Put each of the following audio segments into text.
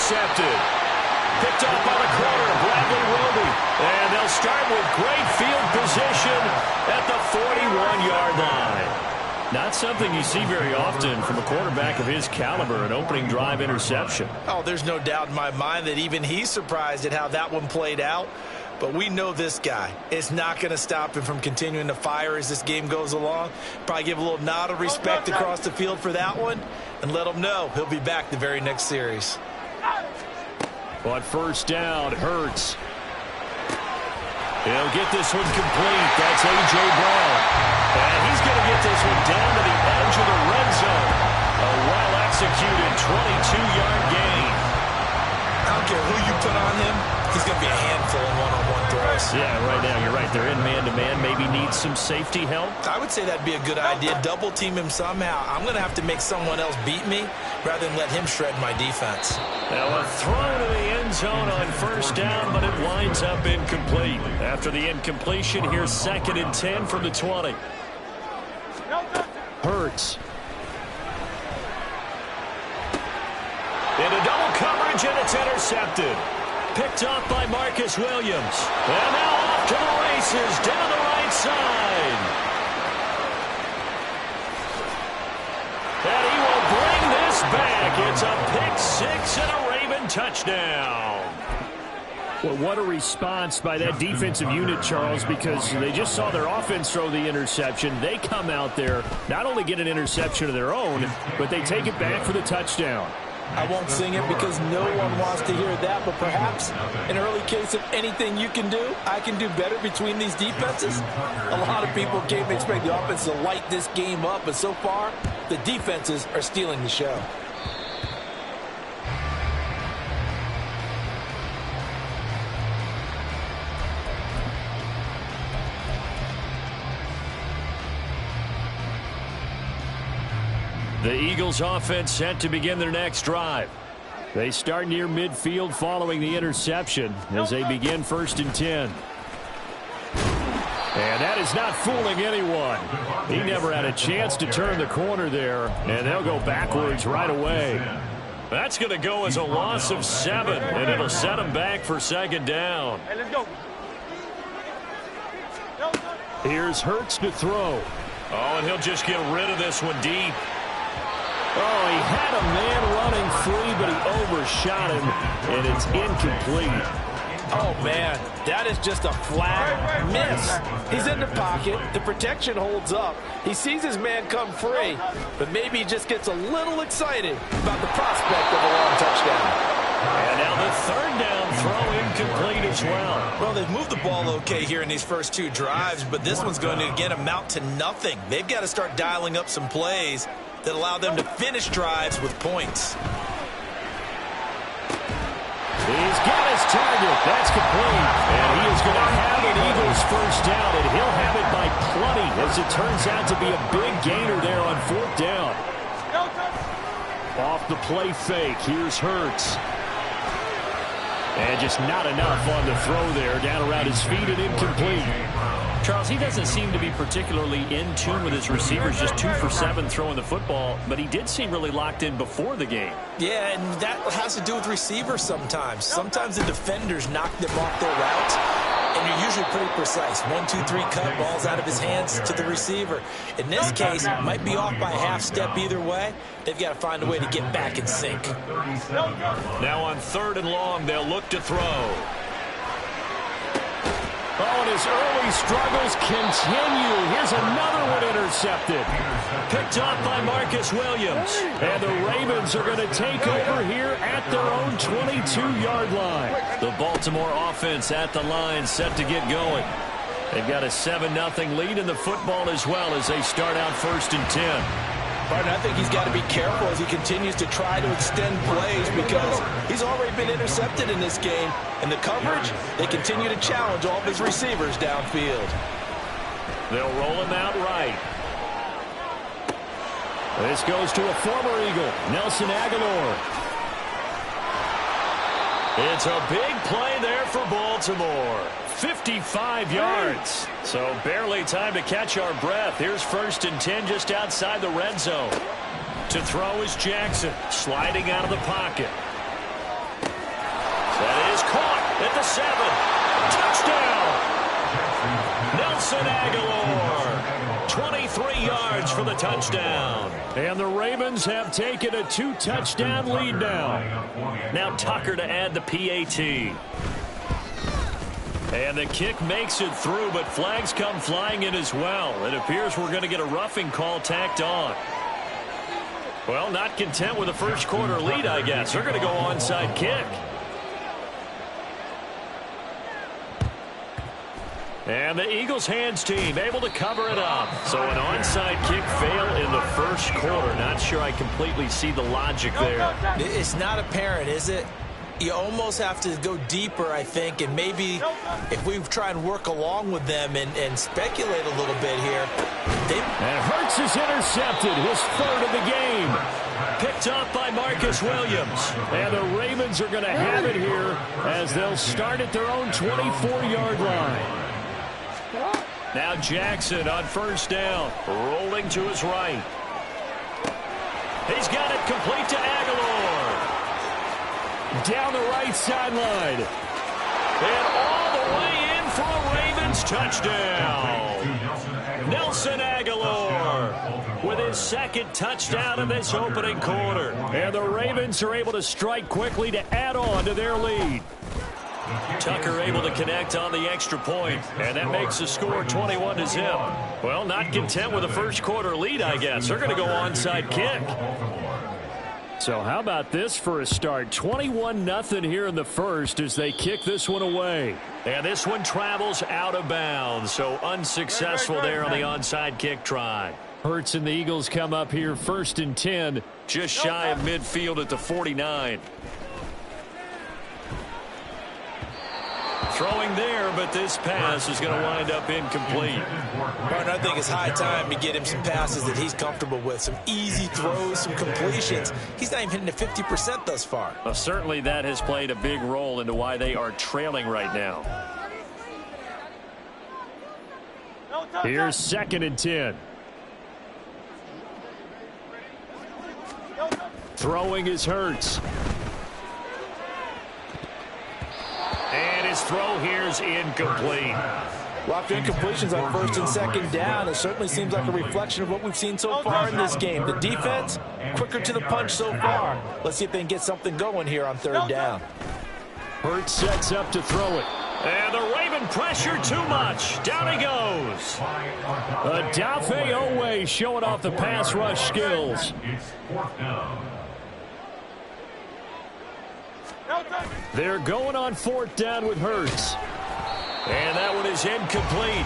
intercepted. Picked off by the corner, Bradley Roby. And they'll start with great field position at the 41-yard line. Not something you see very often from a quarterback of his caliber, an opening drive interception. Oh, there's no doubt in my mind that even he's surprised at how that one played out. But we know this guy. It's not going to stop him from continuing to fire as this game goes along. Probably give a little nod of respect across the field for that one and let him know he'll be back the very next series. On first down, Hurts. He'll get this one complete. That's A.J. Brown. And he's going to get this one down to the edge of the red zone. A well-executed 22-yard gain. I don't care who you put on him. He's going to be a handful in one-on-one throws. Yeah, right now you're right. They're in man-to-man. Maybe needs some safety help. I would say that'd be a good idea. Double team him somehow. I'm going to have to make someone else beat me rather than let him shred my defense. Now a throw to the end zone on first down, but it winds up incomplete. After the incompletion, here's 2nd and 10 from the 20. Hurts. Into double coverage, and it's intercepted. Picked off by Marcus Williams. And now off to the races down the right side. And he will bring this back. It's a pick-6 and a Raven touchdown. Well, what a response by that defensive unit, Charles, because they just saw their offense throw the interception. They come out there, not only get an interception of their own, but they take it back for the touchdown. I won't sing it because no one wants to hear that, but perhaps an early case of anything you can do, I can do better between these defenses. A lot of people came to expect the offense to light this game up, but so far, the defenses are stealing the show. The Eagles offense set to begin their next drive. They start near midfield following the interception as they begin 1st and 10. And that is not fooling anyone. He never had a chance to turn the corner there, and they'll go backwards right away. That's going to go as a loss of 7, and it'll set them back for 2nd down. Hey, let's go. Here's Hurts to throw. Oh, and he'll just get rid of this one deep. Oh, he had a man running free, but he overshot him, and it's incomplete. Oh, man, that is just a flat miss. He's in the pocket. The protection holds up. He sees his man come free, but maybe he just gets a little excited about the prospect of a long touchdown. And now the 3rd down throw incomplete as well. Well, they've moved the ball okay here in these first 2 drives, but this one's going to, again, amount to nothing. They've got to start dialing up some plays that allow them to finish drives with points. He's got his target. That's complete. And he is going to have an Eagles 1st down, and he'll have it by plenty, as it turns out to be a big gainer there on 4th down. Off the play fake, here's Hurts. And just not enough on the throw there, down around his feet and incomplete. Charles, he doesn't seem to be particularly in tune with his receivers, just 2 for 7 throwing the football, but he did seem really locked in before the game. Yeah, and that has to do with receivers sometimes. Sometimes the defenders knock them off their routes, and you're usually pretty precise. 1, 2, 3 cut, balls out of his hands to the receiver. In this case, might be off by a half step either way. They've got to find a way to get back in sync. Now on 3rd and long, they'll look to throw. Oh, and his early struggles continue. Here's another one intercepted. Picked off by Marcus Williams. And the Ravens are going to take over here at their own 22-yard line. The Baltimore offense at the line, set to get going. They've got a 7-0 lead in the football as well as they start out 1st and 10. Partner, I think he's got to be careful as he continues to try to extend plays because he's already been intercepted in this game. And the coverage, they continue to challenge all of his receivers downfield. They'll roll him out right. This goes to a former Eagle, Nelson Aguilar. It's a big play there for Baltimore. 55 yards. So barely time to catch our breath. Here's 1st and 10 just outside the red zone. To throw is Jackson, sliding out of the pocket. 7. Touchdown! Nelson Aguilar. 23 yards for the touchdown. And the Ravens have taken a 2-touchdown lead now. Now Tucker to add the PAT. And the kick makes it through, but flags come flying in as well. It appears we're going to get a roughing call tacked on. Well, not content with a first quarter lead, I guess. They're going to go onside kick. And the Eagles hands team able to cover it up. So an onside kick fail in the first quarter. Not sure I completely see the logic there. It's not apparent, is it? You almost have to go deeper, I think, and maybe if we try and work along with them and speculate a little bit here. And Hurts is intercepted, his third of the game. Picked off by Marcus Williams. And the Ravens are going to have it here as they'll start at their own 24-yard line. Now Jackson on first down, rolling to his right. He's got it complete to Aguilar. Down the right sideline. And all the way in for a Ravens touchdown. Nelson Aguilar with his second touchdown in this opening quarter. And the Ravens are able to strike quickly to add on to their lead. Tucker able to connect on the extra point, and that makes the score 21-0. Well, not content with a first quarter lead, I guess. They're going to go onside kick. So how about this for a start? 21-0 here in the first as they kick this one away. And this one travels out of bounds, so unsuccessful there on the onside kick try. Hurts and the Eagles come up here 1st and 10, just shy of midfield at the 49. Throwing there, but this pass is going to wind up incomplete. Martin, I think it's high time to get him some passes that he's comfortable with. Some easy throws, some completions. He's not even hitting the 50% thus far. Well, certainly that has played a big role into why they are trailing right now. Here's 2nd and 10. Throwing is Hurts. And his throw here is incomplete. Well, after incompletions on 1st and 2nd down, it certainly seems like a reflection of what we've seen so far in this game. The defense, quicker to the punch so far. Let's see if they can get something going here on 3rd down. Hurts sets up to throw it. And the Raven pressure too much. Down he goes. Adafe Owe showing off the pass rush skills. They're going on 4th down with Hurts. And that one is incomplete.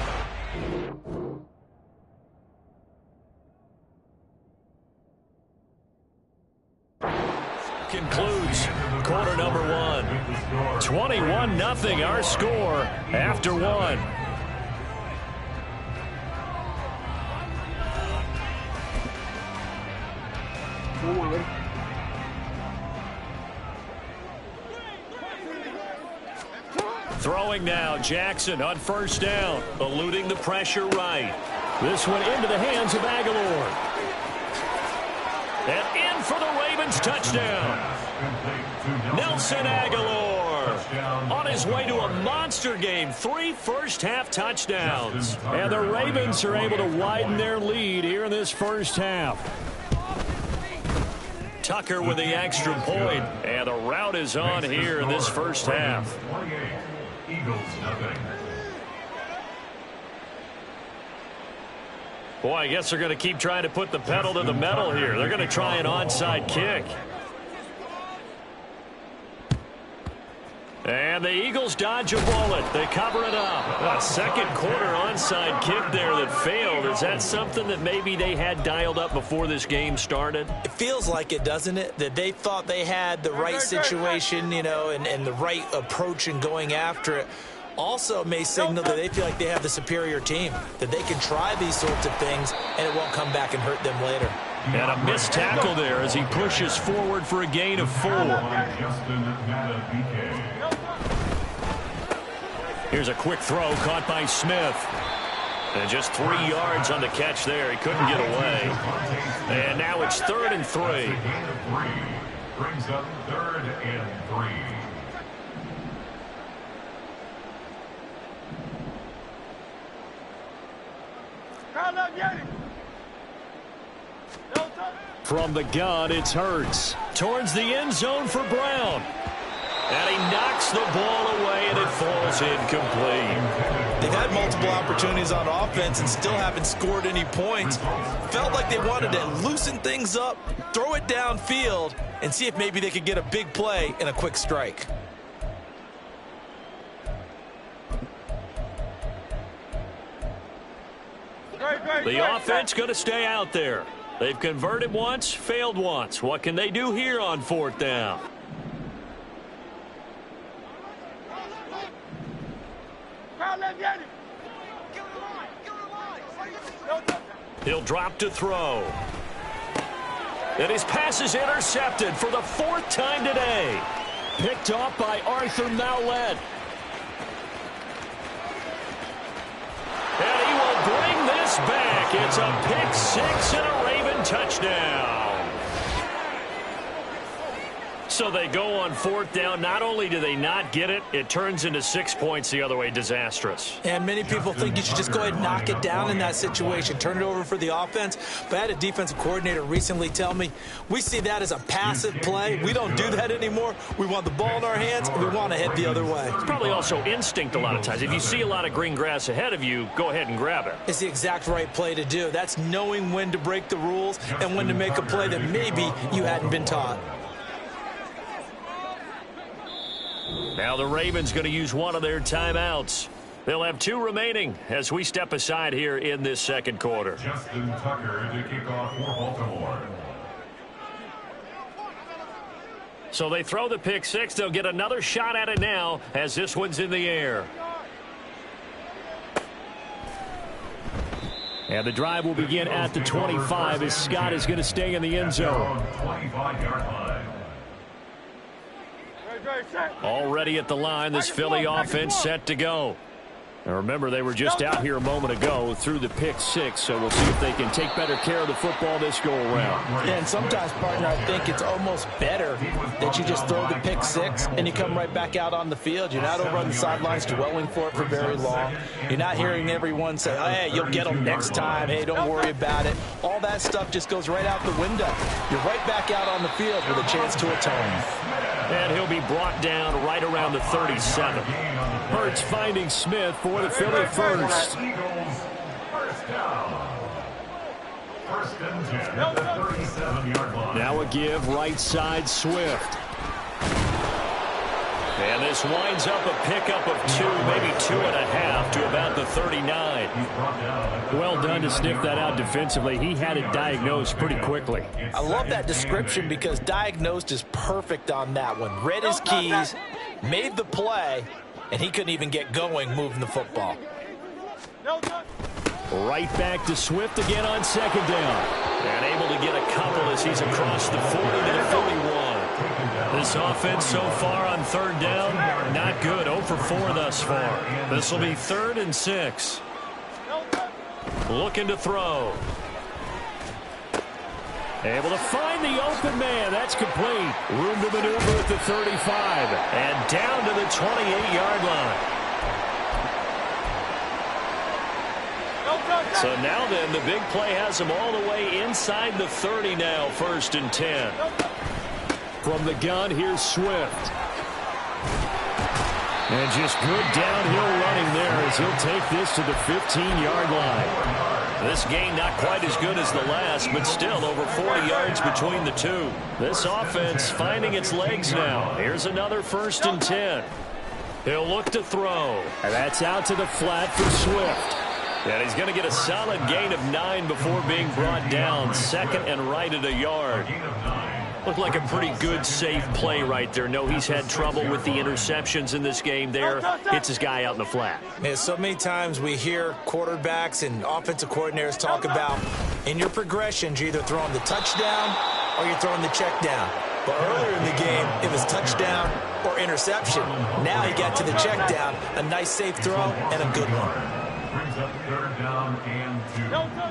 Concludes quarter number 1. 21-0 our score after 1. Throwing now, Jackson on 1st down, eluding the pressure right. This one into the hands of Aguilar. And in for the Ravens touchdown. Nelson Aguilar on his way to a monster game. 3 first-half touchdowns. And the Ravens are able to widen their lead here in this first half. Tucker with the extra point, and the route is on here in this first half. Boy, I guess they're going to keep trying to put the pedal to the metal here. They're going to try an onside kick. And the Eagles dodge a bullet. They cover it up. A second quarter onside kick there that failed. Is that something that maybe they had dialed up before this game started? It feels like it, doesn't it? That they thought they had the right situation, you know, and the right approach in going after it. Also may signal that they feel like they have the superior team, that they can try these sorts of things and it won't come back and hurt them later. And a missed tackle there as he pushes forward for a gain of 4. Here's a quick throw caught by Smith. And just 3 yards on the catch there. He couldn't get away. And now it's 3rd and 3. Brings up 3rd and 3. From the gun, it's Hurts. Towards the end zone for Brown. And he knocks the ball away, and it falls incomplete. They've had multiple opportunities on offense and still haven't scored any points. Felt like they wanted to loosen things up, throw it downfield, and see if maybe they could get a big play and a quick strike. The offense going to stay out there. They've converted once, failed once. What can they do here on 4th down? He'll drop to throw. And his pass is intercepted for the 4th time today. Picked off by Arthur Maulet. And he will bring this back. It's a pick 6 and a Raven touchdown. So they go on 4th down. Not only do they not get it, it turns into 6 points the other way. Disastrous. And many people think you should just go ahead and knock it down in that situation. Turn it over for the offense. But I had a defensive coordinator recently tell me, we see that as a passive play. We don't do that anymore. We want the ball in our hands, and we want to head the other way. It's probably also instinct a lot of times. If you see a lot of green grass ahead of you, go ahead and grab it. It's the exact right play to do. That's knowing when to break the rules and when to make a play that maybe you hadn't been taught. Now the Ravens going to use one of their timeouts. They'll have 2 remaining as we step aside here in this 2nd quarter. Justin Tucker to kick off for Baltimore. So they throw the pick 6. They'll get another shot at it now as this one's in the air. And the drive will begin at the 25 as Scott is going to stay in the end zone. 25-yard line. Already at the line, this Philly offense set to go. Now remember, they were just out here a moment ago through the pick 6, so we'll see if they can take better care of the football this go-around. Yeah, and sometimes, partner, I think it's almost better that you just throw the pick 6 and you come right back out on the field. You're not over on the sidelines dwelling for it for very long. You're not hearing everyone say, oh, hey, you'll get them next time. Hey, don't worry about it. All that stuff just goes right out the window. You're right back out on the field with a chance to atone. And he'll be brought down right around the 37. Hurts finding Smith for the Philly first. First and 10 at the 37-yard line. Now a give right side Swift. And this winds up a pickup of 2, maybe 2.5 to about the 39. Well done to sniff that out defensively. He had it diagnosed pretty quickly. I love that description because diagnosed is perfect on that one. Read his keys, made the play, and he couldn't even get going moving the football. Right back to Swift again on 2nd down. And able to get a couple as he's across the 40 to the 41. This offense so far on 3rd down, not good. 0 for 4 thus far. This will be 3rd and 6. Looking to throw. Able to find the open man. That's complete. Room to maneuver at the 35. And down to the 28-yard line. So now then, the big play has them all the way inside the 30 now. 1st and 10. From the gun, here's Swift. And just good downhill running there as he'll take this to the 15-yard line. This game not quite as good as the last, but still over 40 yards between the two. This offense finding its legs now. Here's another 1st and 10. He'll look to throw. And that's out to the flat for Swift. And he's going to get a solid gain of 9 before being brought down. 2nd and right at a yard. Looked like a pretty good, safe play right there. No, he's had trouble with the interceptions in this game there. Hits his guy out in the flat. Man, so many times we hear quarterbacks and offensive coordinators talk about in your progressions, you're either throwing the touchdown or you're throwing the check down. But earlier in the game, it was touchdown or interception. Now he got to the check down, a nice safe throw, and a good one. Brings up 3rd down and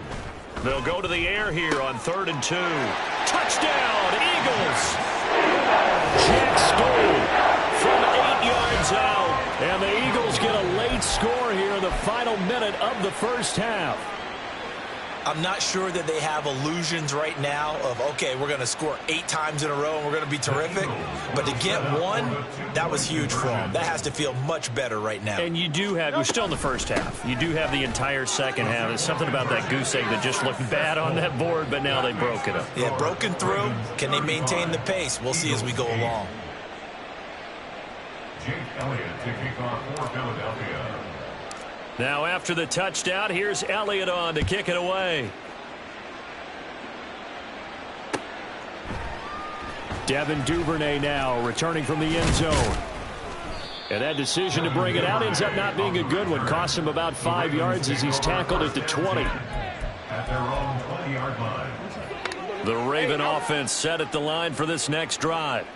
2. They'll go to the air here on 3rd and 2. Touchdown, Eagles! Jack Stoll from 8 yards out. And the Eagles get a late score here in the final minute of the 1st half. I'm not sure that they have illusions right now of, okay, we're going to score 8 times in a row and we're going to be terrific. But to get one, that was huge for them. That has to feel much better right now. And you do have, you're still in the first half. You do have the entire second half. There's something about that goose egg that just looked bad on that board, but now they broke it up. Yeah, broken through. Can they maintain the pace? We'll see as we go along. Jake Elliott to kick off for Philadelphia. Now after the touchdown, here's Elliott on to kick it away. Devin Duvernay now returning from the end zone. And that decision to bring it out ends up not being a good one. Costs him about 5 yards as he's tackled at the 20. At their own 20-yard line. The Raven offense set at the line for this next drive.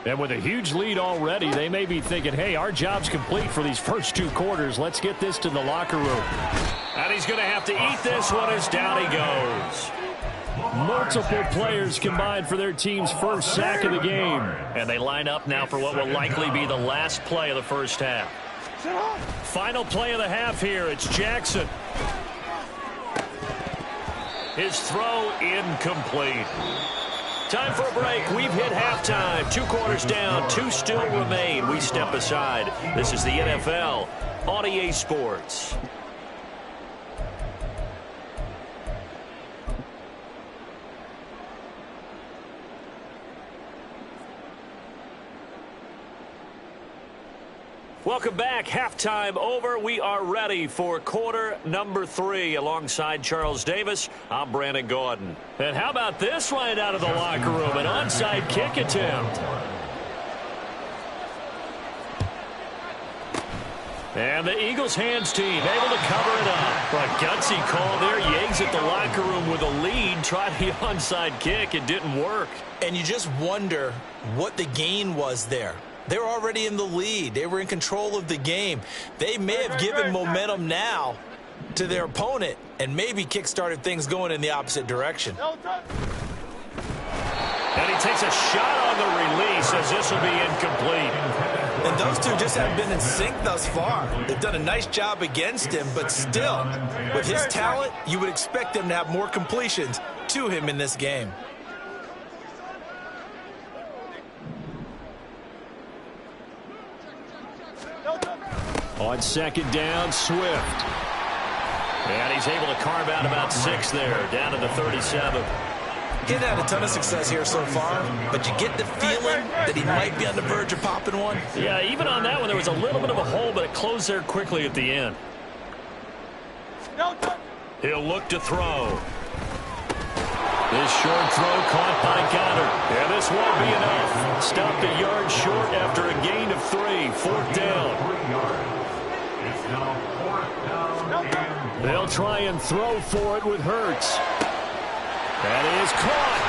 And with a huge lead already, they may be thinking, hey, our job's complete for these first 2 quarters. Let's get this to the locker room. And he's going to have to eat this one as down he goes. Multiple players combined for their team's first sack of the game. And they line up now for what will likely be the last play of the first half. Final play of the half here. It's Jackson. His throw incomplete. Time for a break. We've hit halftime. 2 quarters down. 2 still remain. We step aside. This is the NFL on EA Sports. Welcome back. Halftime over. We are ready for quarter number 3. Alongside Charles Davis, I'm Brandon Gordon. And how about this right out of the locker room? An onside kick attempt. And the Eagles hands team able to cover it up. A gutsy call there. Yates at the locker room with a lead. Tried the onside kick. It didn't work. And you just wonder what the gain was there. They were already in the lead. They were in control of the game. They may have given momentum now to their opponent and maybe kick-started things going in the opposite direction. And he takes a shot on the release as this will be incomplete. And those two just haven't been in sync thus far. They've done a nice job against him, but still, with his talent, you would expect them to have more completions to him in this game. On second down, Swift. And he's able to carve out about 6 there, down to the 37. He hasn't had a ton of success here so far, but you get the feeling that he might be on the verge of popping one. Yeah, even on that one, there was a little bit of a hole, but it closed there quickly at the end. He'll look to throw. This short throw caught by Goddard. And this won't be enough. Stopped a yard short after a gain of 3. 4th down. It's now 4th down. They'll try and throw for it with Hurts. That is caught.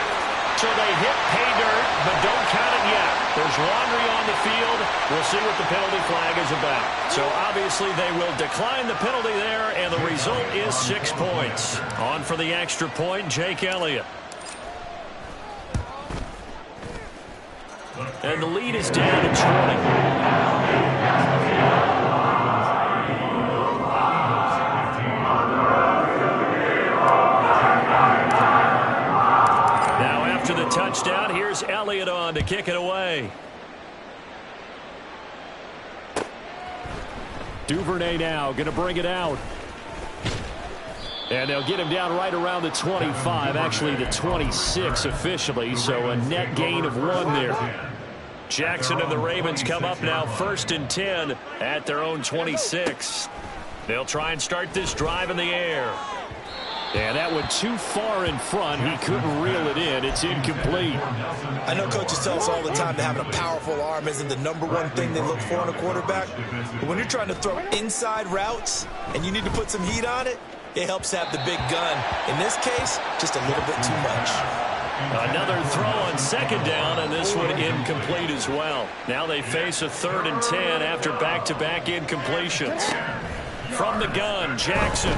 So they hit pay dirt, but don't count it yet. There's laundry on the field. We'll see what the penalty flag is about. So obviously they will decline the penalty there, and the result is 6 points. On for the extra point, Jake Elliott. And the lead is down to 20. Touchdown. Here's Elliott on to kick it away. Duvernay now going to bring it out. And they'll get him down right around the 25, actually the 26 officially, so a net gain of 1 there. Jackson and the Ravens come up now 1st and 10 at their own 26. They'll try and start this drive in the air. And that went too far in front. He couldn't reel it in. It's incomplete. I know coaches tell us all the time that having a powerful arm isn't the #1 thing they look for in a quarterback. But when you're trying to throw inside routes and you need to put some heat on it, it helps have the big gun. In this case, just a little bit too much. Another throw on second down, and this one incomplete as well. Now they face a 3rd and 10 after back-to-back incompletions. From the gun, Jackson.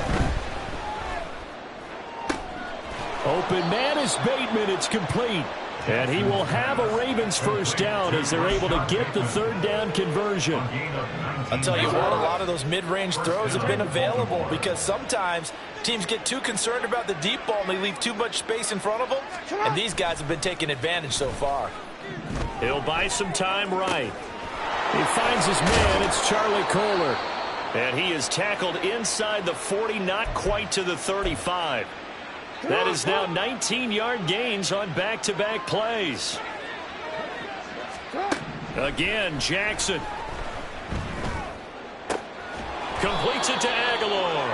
Open man is Bateman. It's complete. And he will have a Ravens first down as they're able to get the third down conversion. I'll tell you what, a lot of those mid-range throws have been available because sometimes teams get too concerned about the deep ball and they leave too much space in front of them. And these guys have been taking advantage so far. He'll buy some time right. He finds his man. It's Charlie Kohler. And he is tackled inside the 40, not quite to the 35. That is now 19-yard gains on back-to-back plays. Again, Jackson. Completes it to Aguilar.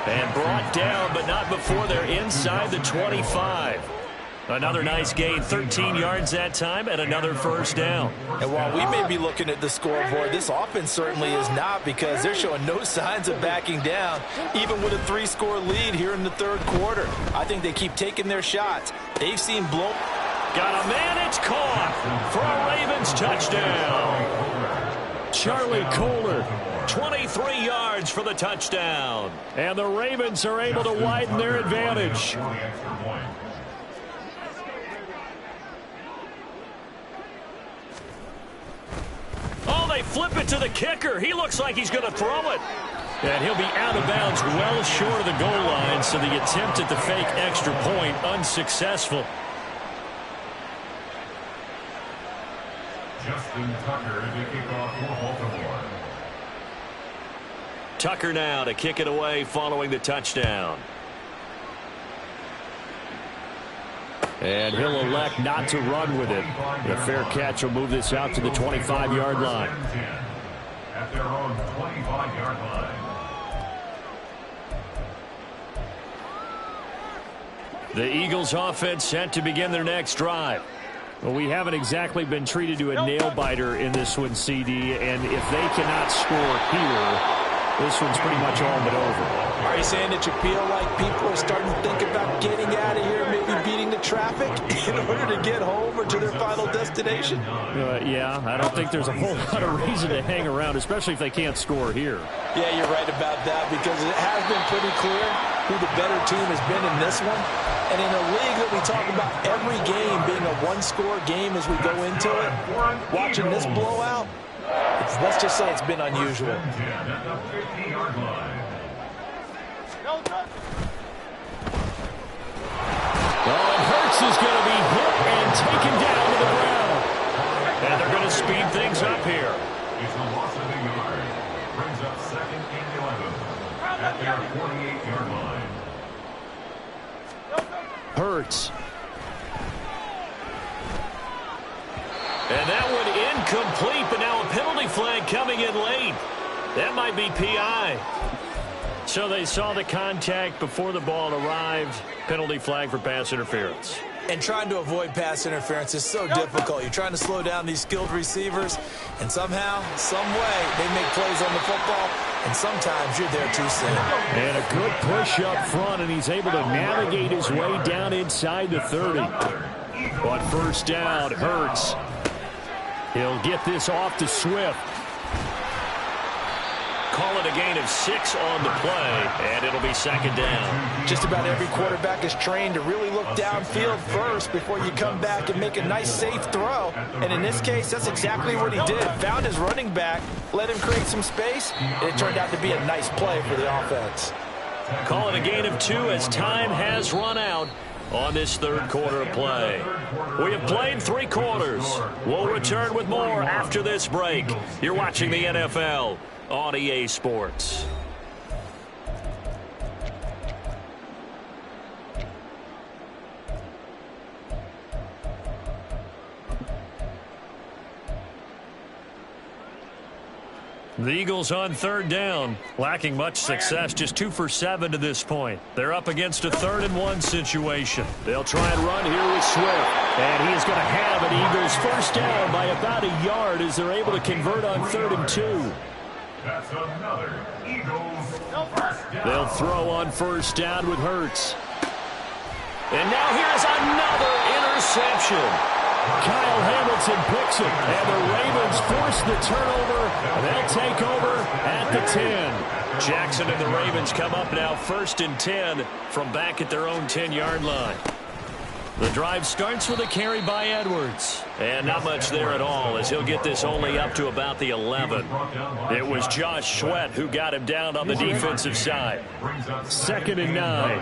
And brought down, but not before they're inside the 25. Another nice gain, 13 yards that time, and another first down. And while we may be looking at the scoreboard, this offense certainly is not because they're showing no signs of backing down, even with a 3-score lead here in the third quarter. I think they keep taking their shots. They've seen blow. Got a man, it's caught for a Ravens touchdown. Charlie Kohler, 23 yards for the touchdown. And the Ravens are able to widen their advantage. Oh, they flip it to the kicker. He looks like he's going to throw it. And he'll be out of bounds well short of the goal line, so the attempt at the fake extra point unsuccessful. Justin Tucker to kick off for Baltimore. Tucker now to kick it away following the touchdown. And he'll elect not to run with it. The fair catch will move this out to the 25-yard line. At their own 25-yard line. The Eagles offense set to begin their next drive. Well, we haven't exactly been treated to a nail-biter in this one, CD, and if they cannot score here, this one's pretty much all but over. Are you saying that you feel like people are starting to think about getting out of here, maybe beating the traffic in order to get home or to their final destination? Yeah, I don't think there's a whole lot of reason to hang around, especially if they can't score here. Yeah, you're right about that because it has been pretty clear who the better team has been in this one. And in a league that we talk about every game being a one-score game as we go into it, watching this blowout, let's just say it's been unusual. Well, Hurts is going to be hit and taken down to the ground. And they're going to speed things up here. It's a loss of a yard. Brings up second and 11 at their 48-yard line. Hurts. And that one incomplete, but now a penalty flag coming in late. That might be PI. So they saw the contact before the ball arrived. Penalty flag for pass interference. And trying to avoid pass interference is so difficult. You're trying to slow down these skilled receivers, and somehow, some way, they make plays on the football, and sometimes you're there too soon. And a good push up front, and he's able to navigate his way down inside the 30. But first down, Hurts. He'll get this off to Swift. Call it a gain of 6 on the play, and it'll be second down. Just about every quarterback is trained to really look downfield first before you come back and make a nice, safe throw. And in this case, that's exactly what he did. Found his running back, let him create some space, and it turned out to be a nice play for the offense. Call it a gain of 2 as time has run out on this third quarter of play. We have played 3 quarters. We'll return with more after this break. You're watching the NFL on EA Sports. The Eagles on third down, lacking much success, just 2 for 7 to this point. They're up against a 3rd and 1 situation. They'll try and run here with Swift, and he is going to have an Eagles first down by about a yard as they're able to convert on 3rd and 2. That's another Eagles first down. They'll throw on first down with Hurts. And now here's another interception. Kyle Hamilton picks it, and the Ravens force the turnover. They'll take over at the 10. Jackson and the Ravens come up now 1st and 10 from back at their own 10-yard line. The drive starts with a carry by Edwards. And not much there at all, as he'll get this only up to about the 11. It was Josh Sweat who got him down on the defensive side. 2nd and 9.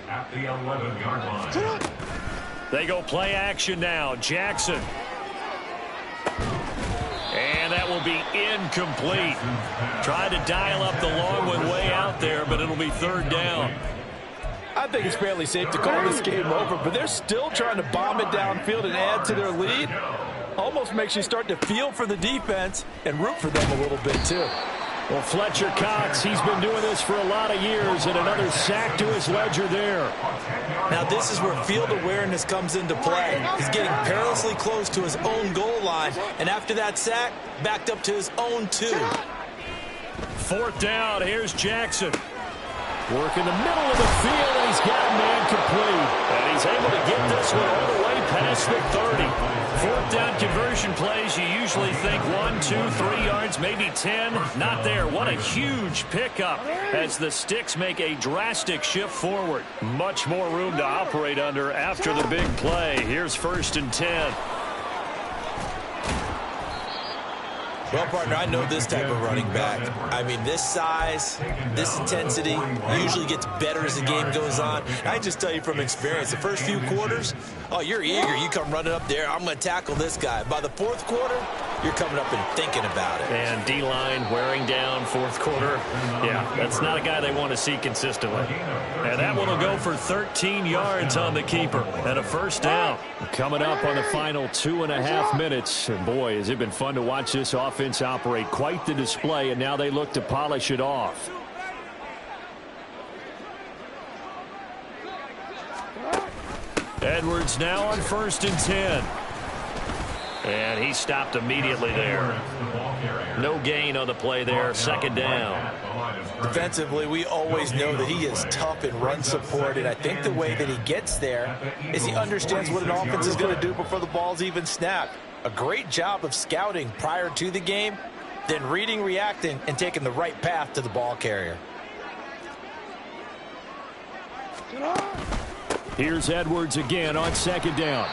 At the 11-yard line. They go play action now. Jackson. And that will be incomplete. Tried to dial up the long one way out there, but it'll be 3rd down. I think it's fairly safe to call this game over, but they're still trying to bomb it downfield and add to their lead. Almost makes you start to feel for the defense and root for them a little bit, too. Well, Fletcher Cox, he's been doing this for a lot of years, and another sack to his ledger there. Now, this is where field awareness comes into play. He's getting perilously close to his own goal line, and after that sack, backed up to his own 2. 4th down, here's Jackson. Work in the middle of the field, and he's got a man complete. And he's able to get this one all the way past the 30. 4th down conversion plays, you usually think 1, 2, 3 yards, maybe 10. Not there. What a huge pickup as the Sticks make a drastic shift forward. Much more room to operate under after the big play. Here's 1st and 10. Well, partner, I know this type of running back. I mean, this size, this intensity usually gets better as the game goes on. I just tell you from experience, the first few quarters, oh, you're eager. You come running up there, I'm going to tackle this guy. By the 4th quarter, you're coming up and thinking about it. And D-line wearing down 4th quarter. Yeah, that's not a guy they want to see consistently. And that one will go for 13 yards on the keeper and a 1st down. Coming up on the final 2.5 minutes. And boy, has it been fun to watch this offense operate. Quite the display, and now they look to polish it off. Edwards now on 1st and 10. And he stopped immediately there. No gain on the play there. 2nd down. Defensively, we always know that he is tough in run support, and I think the way that he gets there is he understands what an offense is going to do before the ball's even snapped. A great job of scouting prior to the game, then reading, reacting, and taking the right path to the ball carrier. Here's Edwards again on 2nd down.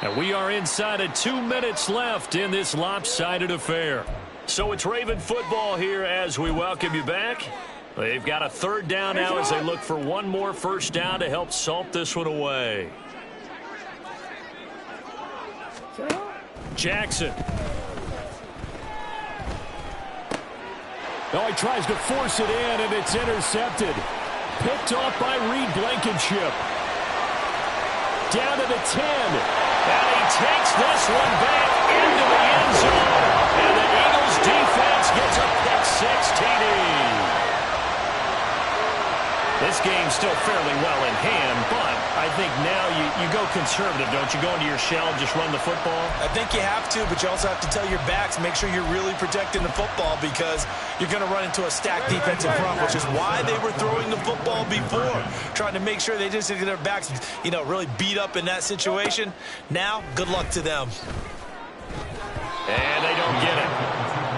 And we are inside of 2 minutes left in this lopsided affair. So it's Raven football here as we welcome you back. They've got a 3rd down now as they look for one more 1st down to help salt this one away. Jackson. Oh, he tries to force it in, and it's intercepted. Picked off by Reed Blankenship. Down to the 10. And he takes this one back into the end zone. And the Eagles defense gets a pick-6 TD. This game's still fairly well in hand, but I think now you go conservative, don't you? Go into your shell and just run the football? I think you have to, but you also have to tell your backs, make sure you're really protecting the football because you're going to run into a stacked defensive front, which is why they were throwing the football before, trying to make sure they just get their backs, really beat up in that situation. Now, good luck to them. And they don't get it.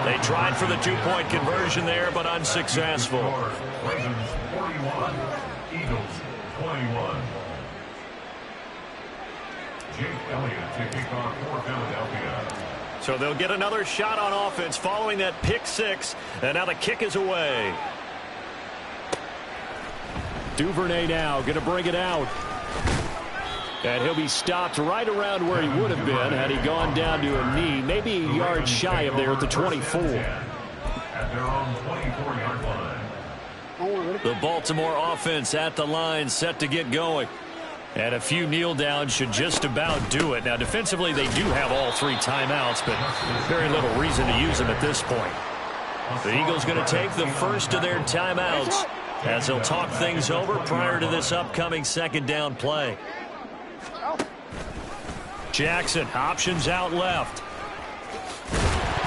They tried for the 2-point conversion there, but unsuccessful. Ravens 41, Eagles 21. Jake Elliott to kick off for Philadelphia. So they'll get another shot on offense following that pick-6, and now the kick is away. Duvernay now going to bring it out. And he'll be stopped right around where he would have been had he gone down to a knee, maybe a yard shy of there at the 24. At their own 24-yard line. The Baltimore offense at the line, set to get going. And a few kneel downs should just about do it. Now, defensively, they do have all 3 timeouts, but very little reason to use them at this point. The Eagles going to take the first of their timeouts as they'll talk things over prior to this upcoming 2nd down play. Jackson, options out left.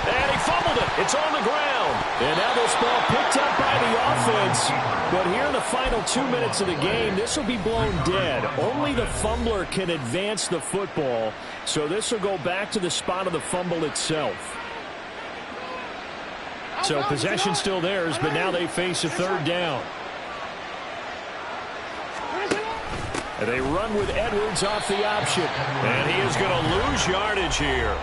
And he fumbled it. It's on the ground. And now this ball picked up by the offense. But here in the final 2 minutes of the game, this will be blown dead. Only the fumbler can advance the football. So this will go back to the spot of the fumble itself. So possession still theirs, but now they face a 3rd down. And they run with Edwards off the option. And he is going to lose yardage here.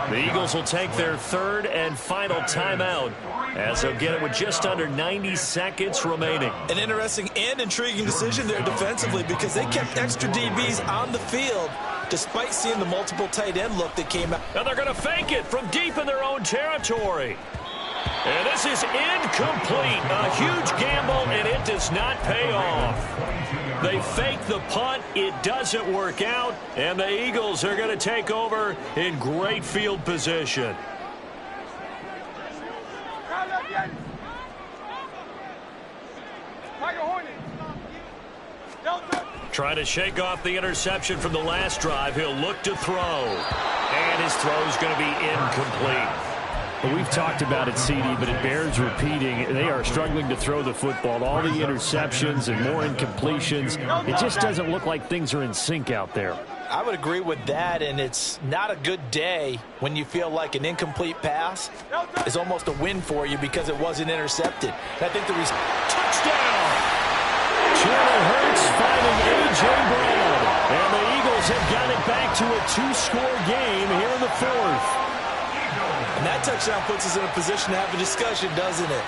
The Eagles will take their third and final timeout as they'll get it with just under 90 seconds remaining. An interesting and intriguing decision there defensively because they kept extra DBs on the field despite seeing the multiple tight end look that came out. And they're going to fake it from deep in their own territory. And this is incomplete. A huge gamble, and it does not pay off. They fake the punt. It doesn't work out. And the Eagles are going to take over in great field position. Trying to shake off the interception from the last drive. He'll look to throw. And his throw is going to be incomplete. Well, we've talked about it, CD, but it bears repeating. They are struggling to throw the football. All the interceptions and more incompletions. It just doesn't look like things are in sync out there. I would agree with that, and it's not a good day when you feel like an incomplete pass is almost a win for you because it wasn't intercepted. And I think the touchdown! Jalen Hurts finding A.J. Brown. And the Eagles have got it back to a two-score game here in the fourth. And that touchdown puts us in a position to have a discussion, doesn't it?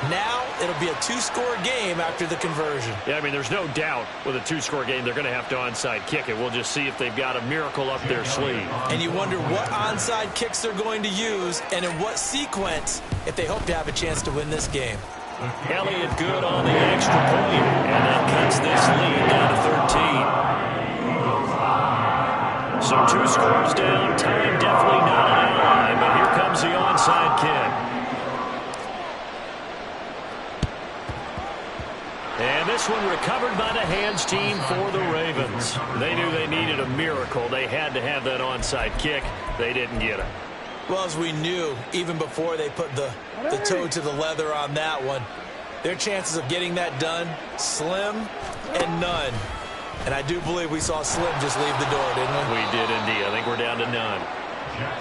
Now it'll be a two-score game after the conversion. Yeah, I mean, there's no doubt with a two-score game they're going to have to onside kick it. We'll just see if they've got a miracle up their sleeve. And you wonder what onside kicks they're going to use and in what sequence if they hope to have a chance to win this game. Elliott good on the extra point, and that cuts this lead down to 13. So two scores down, time definitely not on the line, but here comes the onside kick. And this one recovered by the hands team for the Ravens. They knew they needed a miracle. They had to have that onside kick. They didn't get it. Well, as we knew, even before they put the toe to the leather on that one, their chances of getting that done, slim and none. And I do believe we saw Slim just leave the door, didn't we? We did indeed. I think we're down to none.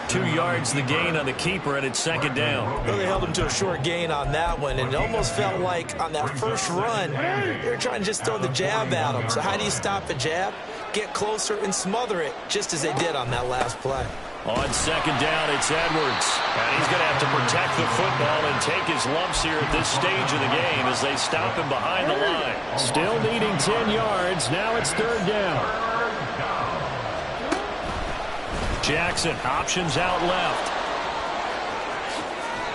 2 yards the gain on the keeper, and it's second down. Well, they held him to a short gain on that one, and it almost felt like on that first run, they were trying to just throw the jab at him. So how do you stop a jab? Get closer and smother it, just as they did on that last play. On second down, it's Edwards. And he's going to have to protect the football and take his lumps here at this stage of the game as they stop him behind the line. Still needing 10 yards. Now it's third down. Jackson, options out left.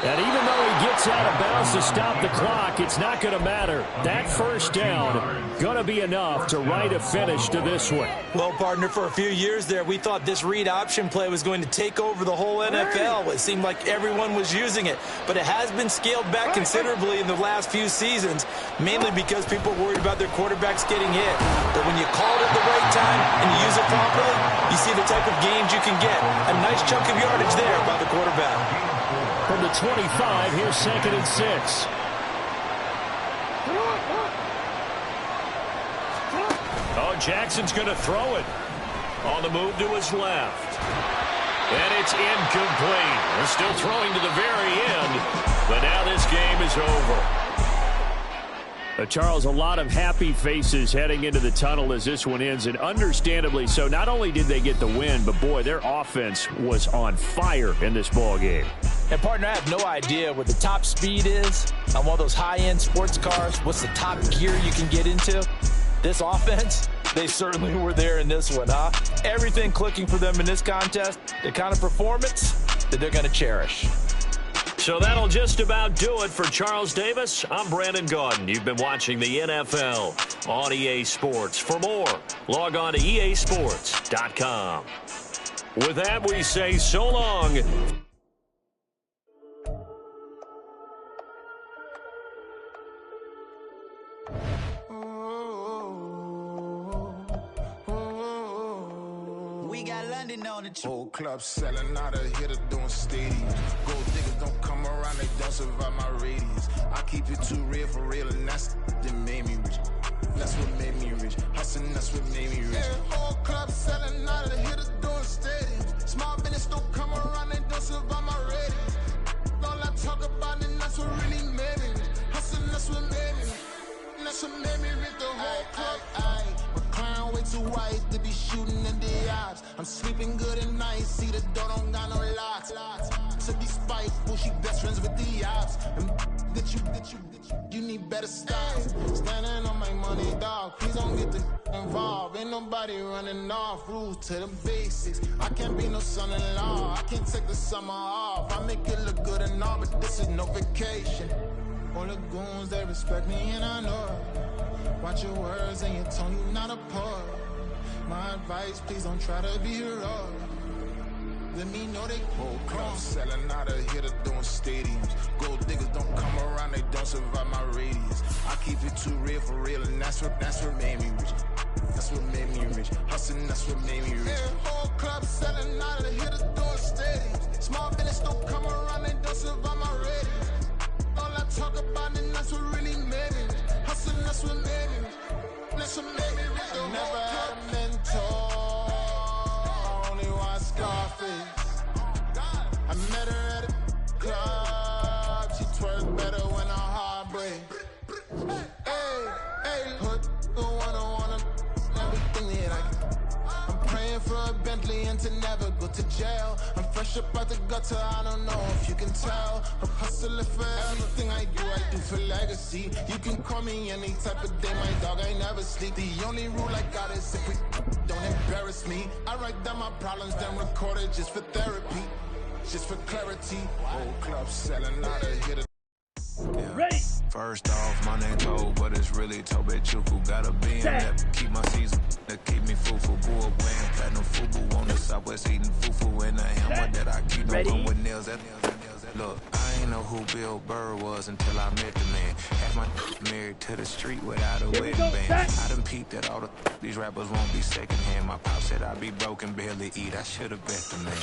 And even though he gets out of bounds to stop the clock, it's not going to matter. That first down going to be enough to write a finish to this one. Well, partner, for a few years there, we thought this read option play was going to take over the whole NFL. It seemed like everyone was using it. But it has been scaled back considerably in the last few seasons, mainly because people are worried about their quarterbacks getting hit. But when you call it at the right time and you use it properly, you see the type of gains you can get. A nice chunk of yardage there by the quarterback. From the 25, here's second and 6. Oh, Jackson's going to throw it. On the move to his left. And it's incomplete. They're still throwing to the very end, but now this game is over. Charles, a lot of happy faces heading into the tunnel as this one ends, and understandably so. Not only did they get the win, but boy, their offense was on fire in this ball game. And partner, I have no idea what the top speed is on one of those high-end sports cars. What's the top gear you can get into? This offense, they certainly were there in this one, huh? Everything clicking for them in this contest, the kind of performance that they're going to cherish. So that'll just about do it for Charles Davis. I'm Brandon Gaudin. You've been watching the NFL on EA Sports. For more, log on to easports.com. With that, we say so long. Whole club selling out of hitter doing stadiums. Gold diggers don't come around, they don't survive my radius. I keep it too real for real, and that's that made me rich. That's what made me rich. Hustling, that's what made me rich. Yeah, whole club selling out of hitters doing stadiums. Small business don't come around, they don't survive my radius. All I talk about it, that's what really made me rich. Hustling, that's what made me rich. That's what made me rich. The whole club, too white to be shooting in the eyes. I'm sleeping good at night, see the door don't got no locks. To be spiteful, she best friends with the ops. And you need better styles. Standing on my money, dog. Please don't get involved. Ain't nobody running off. Rules to the basics. I can't be no son-in-law. I can't take the summer off. I make it look good and all, but this is no vacation. All the goons, they respect me and I know it. Watch your words and your tone, you not a poet. My advice, please don't try to be heroic. Let me know they whole club selling out of here to doing stadiums. Gold diggers don't come around, they don't survive my radius. I keep it too real, and that's what made me rich. That's what made me rich. Hustling, that's what made me rich. Yeah, whole club selling out of here to doing stadiums. Small business don't come around, they don't survive my radius. All I talk about, and that's what really made me rich. Hustling, that's what made me rich. That's what made me rich. Never had a mentor. Scarface. I met her at a club. She twerks better when her heart breaks. Hey, put the wanna everything that I can. I'm praying for a Bentley and to never go to jail. I'm fresh up out the gutter, I don't know if you can tell. I'm hustling for everything I do for legacy. You can call me any type of day, my dog, I never sleep. The only rule I got is if we don't embarrass me. I write down my problems, then record it just for therapy, just for clarity. Whole club selling out of here to Ready. First off, my name Toad, but it's really Tobe Chuku. Got a being that keep my season, that keep me fufu. Boy, wearing platinum fubu on the southwest, eating fufu. And a hammer that I keep don't come with nails. Look, I ain't know who Bill Burr was until I met the man. Had my married to the street without a wedding band. I done peeped that all these rappers won't be secondhand. My pop said I'd be broke and barely eat. I should've bet the man.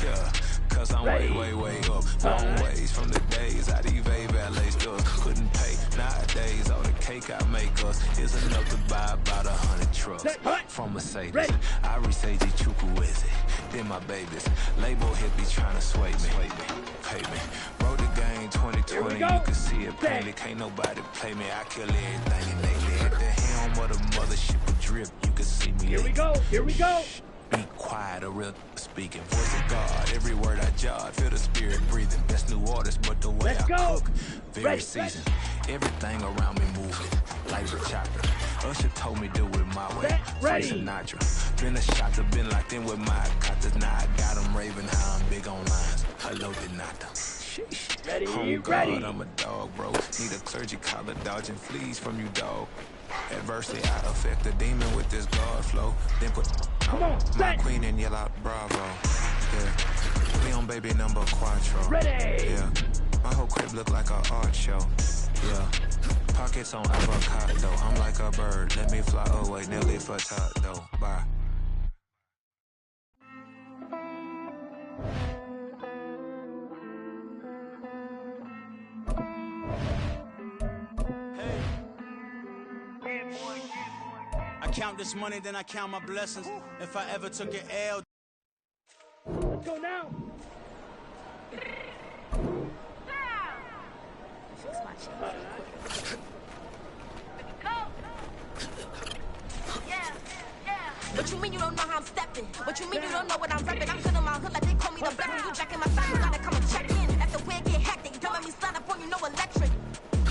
Yeah, cause I'm way up. Long ways from the days I eBay valet stores couldn't pay. Nowadays, all the cake I make us is enough to buy about 100 trucks from Mercedes. I resage Chuku with it. Then my babies. Label hit be trying to sway me. Pay me. Wrote the game 2020. You can see it painted. Can't nobody play me. I kill everything and they at the helm of the mothership with drip. You can see me. Here we go. Be quiet, a real speaking. Voice of God, every word I jot. Feel the spirit breathing. Best new artist, but the way I cook, very seasoned. Everything around me moving, like a chopper. Usher told me do it my way. Frank Sinatra. Been a shot to been locked in with my cotters. Now I got them raving how I'm big on lines. Hello, Donata. Ready. I'm a dog, bro. Need a clergy collar, dodging fleas from you, dog. Adversity, I affect the demon with this guard flow. Then put my queen and yell out bravo. Yeah, we on baby number quattro. Ready. Yeah, my whole crib look like an art show. Yeah, pockets on avocado. I'm like a bird. Let me fly away, nearly for though. Bye. I count this money, then I count my blessings. If I ever took an L. Let's go now. What you mean you don't know how I'm stepping? What you mean you don't know what I'm repping? I'm good on my hood like they call me the blessing. You jacking my side, you gotta come and check in. That's the way it get hectic. Don't let me slide up on you, no electric.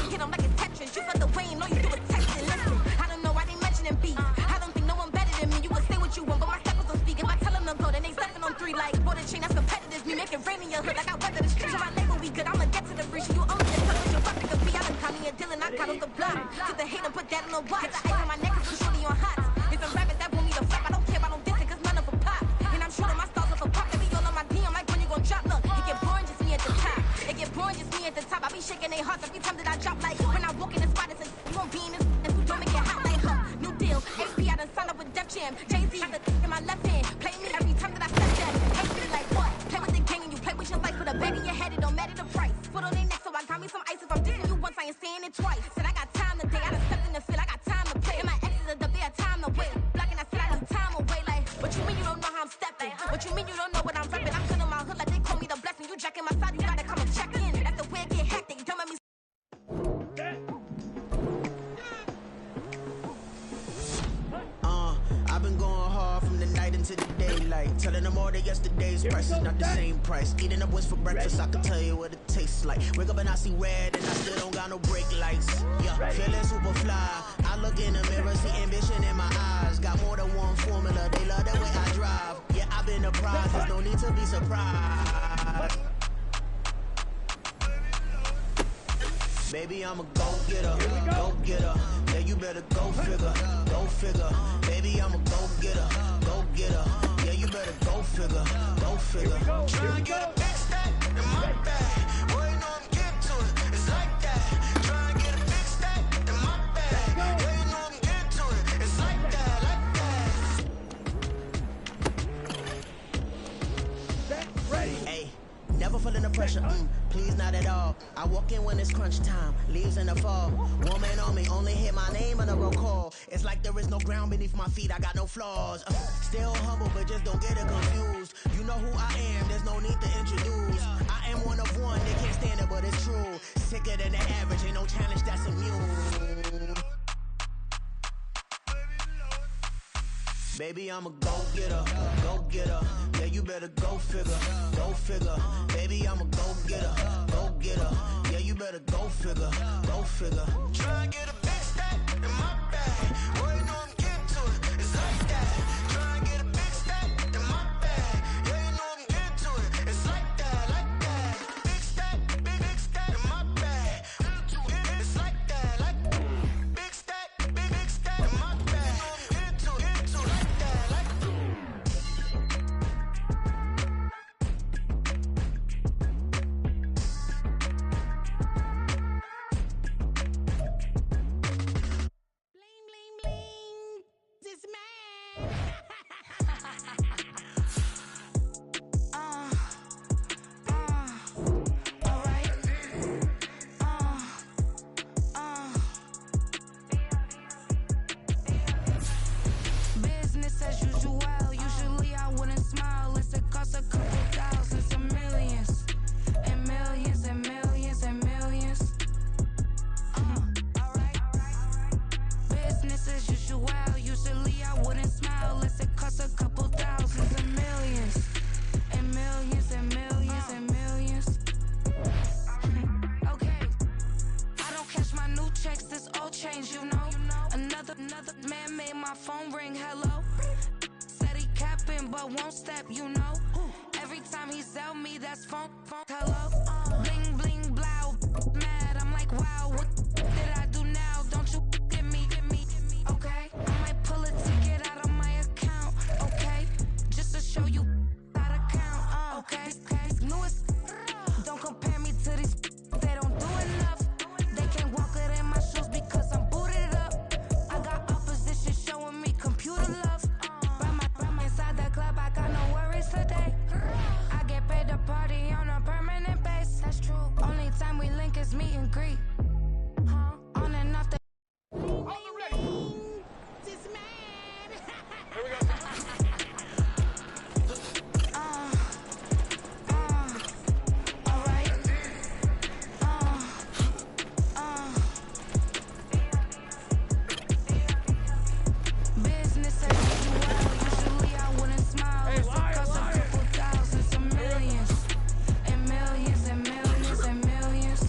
Hit them like it's Tetris. You felt the way and all you do is text and listen. I don't know why they mentioning beef. I don't think no one better than me. You would say what you want, but my steppers don't speak. If I tell them to go, then they 7 on 3 like border chain. That's competitive. Me make it rain in your hood like I weather the streets. So my label we good. I'ma get to the breach. You only just tell what your fuck could be. I done call me a Dylan. I count off the block. Get the hate and put that on the watch. Get the ice on my neck cause I'm shorty on hot. It's a rabbit that want me to flap. I don't care about no dissing cause none of them pop. And I'm shooting my stars off a pop. They be all on my DM like when you gon' drop. Look, it get boring just me at the top. It get boring just me at the top. I be shaking their hearts every time that I drop. Like when I walk in the spot, it's you gon' be in this and you don't make it hot like her. New deal. AP, I done signed up with Def Jam. Jay-Z got the in my left hand. Play me every time that I step that. Hate me like what? Play with the gang and you play with your life. With a bag in your head, it don't matter the price. Foot on their neck, so I got me some ice. If I'm dissing you once, I ain't saying it twice. Said I got time today. I done stepped in the field. I got time to play. And my exes are up there, time to wait. Blocking, I said I need time away. Like, what you mean you don't know how I'm stepping? What you mean you don't know what I'm repping? I'm good on my hood like they call me the blessing. You jacking my side, you gotta come and check in. That's the way it get hectic. Don't let me. of yesterday's price is not the same price. Eating up what's for breakfast, I can tell you what it tastes like. Wake up and I see red and I still don't got no brake lights. Yeah, feeling super fly. I look in the mirror, see ambition in my eyes. Got more than one formula, they love the way I drive. Yeah, I've been a prize, there's no need to be surprised. Baby, I'm a go-getter, go-getter. Yeah, you better go figure, go figure. Baby, I'm a go-getter, go-getter. Yeah, you better go figure, go figure. Try and get a big stack in my bag. Boy, you know I'm getting to it, it's like that. Try and get a big stack in my bag. Yeah, you know I'm getting to it, it's like that, Ready. Hey, never feeling the pressure, please not at all. I walk in when it's crunch time, leaves in the fall. Woman on me, only hit my name on a roll call. It's like there is no ground beneath my feet, I got no flaws. Still humble, but just don't get it confused. You know who I am, there's no need to introduce. I am one of one, they can't stand it, but it's true. Sicker than the average, ain't no challenge that's immune. Baby, I'm a go-getter, go-getter. Yeah, you better go figure, go figure. Baby, I'm a go-getter, go-getter. Yeah, you better go figure, go figure. Try and get a big stack in my bag. Boy, you know I'm getting to it, it's like that. Try and get a big stack in my bag. Yeah, you know I'm getting to it, it's like that, like that. Big stack, big stack in my bag. It's like that, like that. Big stack in my bag. Into it, like that, like that. Bling, bling, bling. This man. Alright. Business as usual. Usually I wouldn't smile. Unless it costs a couple thousands and millions. And millions and millions and millions. Alright. Business as usual. Usually I wouldn't smile unless it costs a couple thousands and millions. And millions and millions and millions. Okay. I don't cash my new checks, this old change, you know. Another man made my phone ring, hello. Said he capping but won't step, you know. Every time he sell me, that's phone, hello. Bling, bling, blow, mad, I'm like, wow, what did I do now? Don't you get me, okay? I might pull a ticket out of my account, okay? Just to show you how to count, okay? Newest, don't compare me to these, they don't do enough. They can't walk it in my shoes because I'm booted up. I got opposition showing me computer love. By my inside the club, I got no worries today. I get paid to party on a permanent base. That's true. Only time we link is meet and greet. On and off the. This man. Here we go. Alright. Business as usual. Usually I wouldn't smile. Hey, it costs a couple thousands and millions. And millions and millions and millions.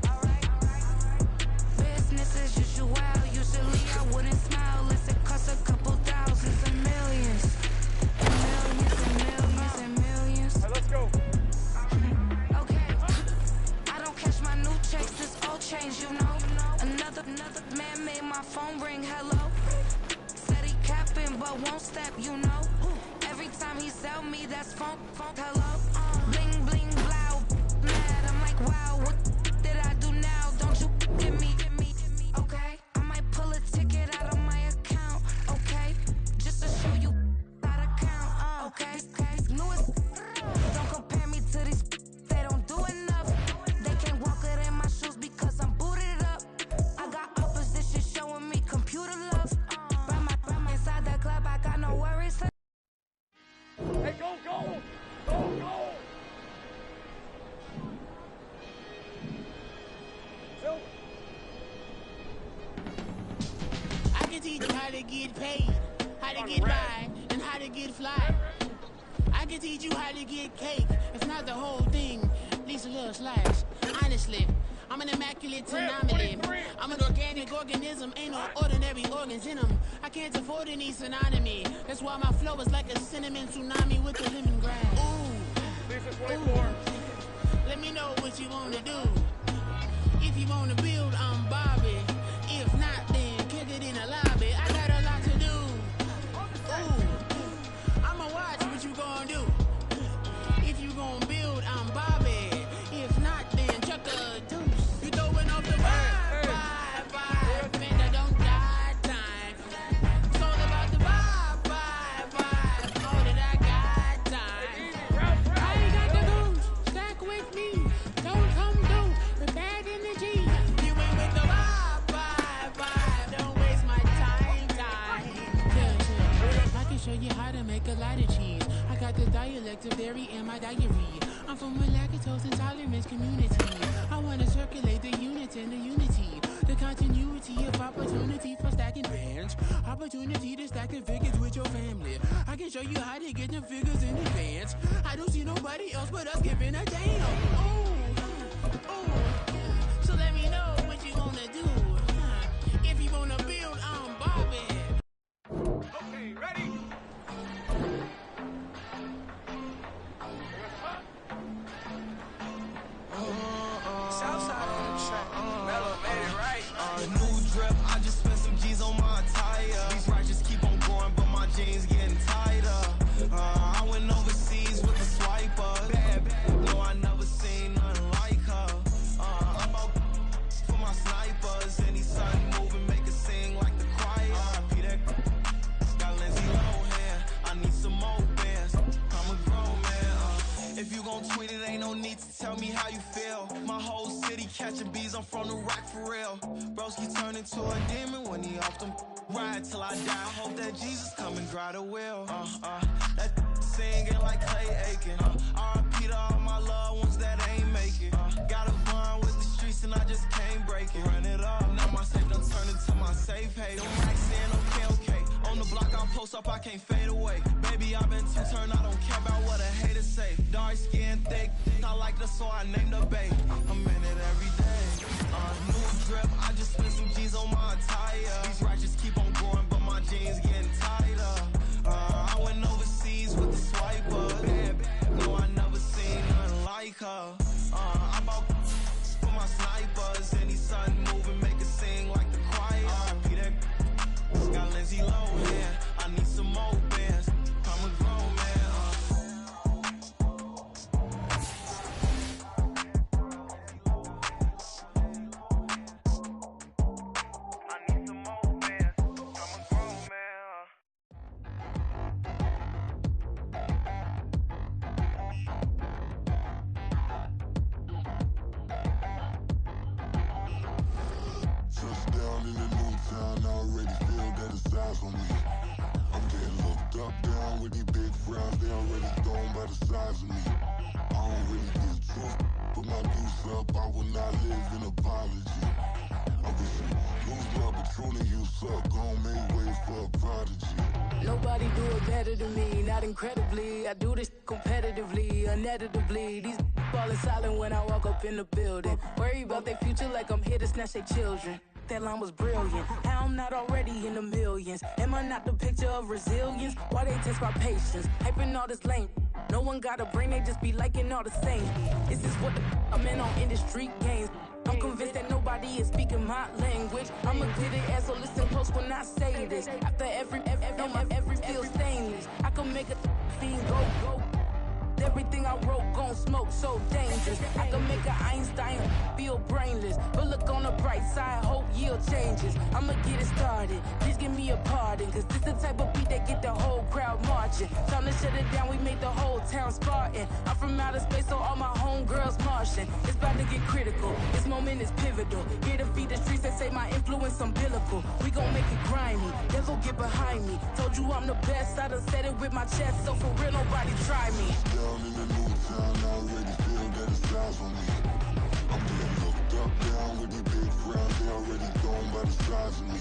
Alright. Business as usual. Usually I wouldn't smile unless it costs a couple thousands and millions. And millions and millions and millions. All right, let's go. Okay. I don't cash my new checks, this old change, you know. Another man made my phone ring, hello. Said he capping but won't step, you know. Every time he sell me, that's phone, hello. Bling, bling, blow, mad, I'm like, wow, what did I do now? Don't you get me, okay? I might pull a ticket out of my account, okay? Just to show you how to count, okay? Newest, don't compare me to these, they don't do enough. They can't walk it in my shoes because I'm booted up. I got opposition showing me computer love. By my inside the club, I got no worries. Hey, go, go. Go, go. Phil. I can teach you how to get paid, how to get by, and how how to get fly. I can teach you how to get cake. If not the whole thing, at least a little slice. Honestly, I'm an immaculate anomaly. I'm an organic organism, ain't no ordinary organs in them. I can't afford any synonymy. That's why my flow is like a cinnamon tsunami with the lemongrass. Ooh. Let me know what you wanna do. If you wanna build, I'm Bobby. If not, then kick it in the lobby. I got a lot to do. Ooh, I'ma watch what you gonna do. If you gonna build, I'm Bobby. If not, then chuck a deuce. You throwing off the vibe, and I don't die time. It's all about the vibe. All that I got time. I ain't got the goose, stack with me. Don't come through with bad energy. You ain't with the vibe. Don't waste my time. Yeah. I can show you how to make a lot of cheese. I got the dialect of dairy in my diary. I'm from a lactose intolerance community. I wanna circulate the units and the unity. The continuity of opportunity for stacking bands. Opportunity to stack the figures with your family. I can show you how to get the figures in advance. I don't see nobody else but us giving a damn. Ooh. So let me know what you wanna do. If you wanna build, I'm Bobby. Okay, ready? Southside on the track. Mellow made it right. New drip, I just spent some G's on my attire. These righteous keep on going, but my jeans getting tighter. I went overseas with the swiper. Bad, no, I never seen nothing like her. I'm out for my snipers. Any sun moving, make it sing like the choir. RIP that got Lindsay Lohan. I need some more bands. I'm a grown man. If you gon' tweet it, ain't no need to tell me how you feel. My whole city catching bees, I'm from the rock for real. Broski turned into a demon when he off them. Ride till I die, hope that Jesus come and grind the wheel. That singing like Clay Aiken. RIP to all my loved ones that ain't make it. Got a bond with the streets and I just can't break it. Run it up, now my safe done turned into my safe haven. Them racks in, okay. On the block I post up, I can't fade away. Baby, I've been too turned, I don't care about what a hater say. Dark skin, thick, I like the so I named the babe. I'm in it every day. New drip, I just spent some G's on my attire. These righteous keep on going, but my jeans getting tighter. I went overseas with the swiper. Bad, no, I never seen nothing like her. I'm out for my snipers. Any sun moving, make it sing like the choir. RIP that got Lindsay Lohan. I need some more bands. I'm a grown man. Touchdown in the new town, I already feel that it's eyes on me. I'm getting looked up, down with these big frowns, they already thrown by the size of me. I don't really get truth, put my deuce up, I will not live in apology. I wish you lose love, but truly you suck, gon' make way for a prodigy. Nobody do it better than me, not incredibly. I do this competitively, uneditably. These falling silent when I walk up in the building. Worry about their future like I'm here to snatch their children. That line was brilliant. How I'm not already in the millions. Am I not the picture of resilience? Why they test my patience? Hyping all this lame. No one got a brain, they just be liking all the same. This is what the I'm in on industry games. I'm convinced that nobody is speaking my language. I'm a good ass, so listen close when I say this. After every feel stainless. I can make a fiend go. Everything I wrote gon' smoke, so dangerous. I can make an Einstein feel brainless. But look on the bright side, hope yield changes. I'ma get it started, please give me a pardon. Cause this the type of beat that get the whole crowd marching. Time to shut it down, we made the whole town Spartan. I'm from outer space, so all my homegirls Martian. It's about to get critical, this moment is pivotal. Here to feed the streets that say my influence umbilical. We gon' make it grimy, never get behind me. Told you I'm the best, I done said it with my chest. So for real, nobody try me. Down in the new town, I already feel that it's eyes on me. I'm getting looked up, down with these big frowns, they already thrown by the size of me.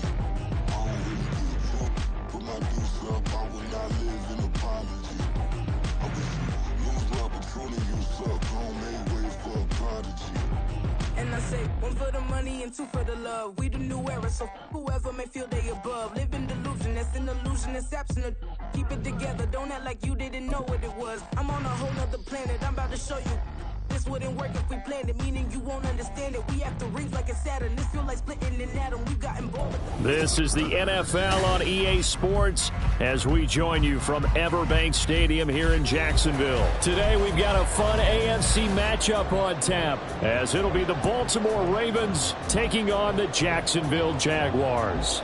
I don't really get drunk, put my deuce up, I will not live in a And I say, one for the money and two for the love. We the new era, so whoever may feel they above. Live in delusion, that's an illusion, that's absent. Keep it together, don't act like you didn't know what it was. I'm on a whole nother planet, I'm about to show you. This wouldn't work if we planned it, meaning you won't understand it. We have to rings like a Saturn. This feel like splitting an atom. We've gotten bored. This is the NFL on EA Sports as we join you from Everbank Stadium here in Jacksonville. Today we've got a fun AFC matchup on tap as it'll be the Baltimore Ravens taking on the Jacksonville Jaguars.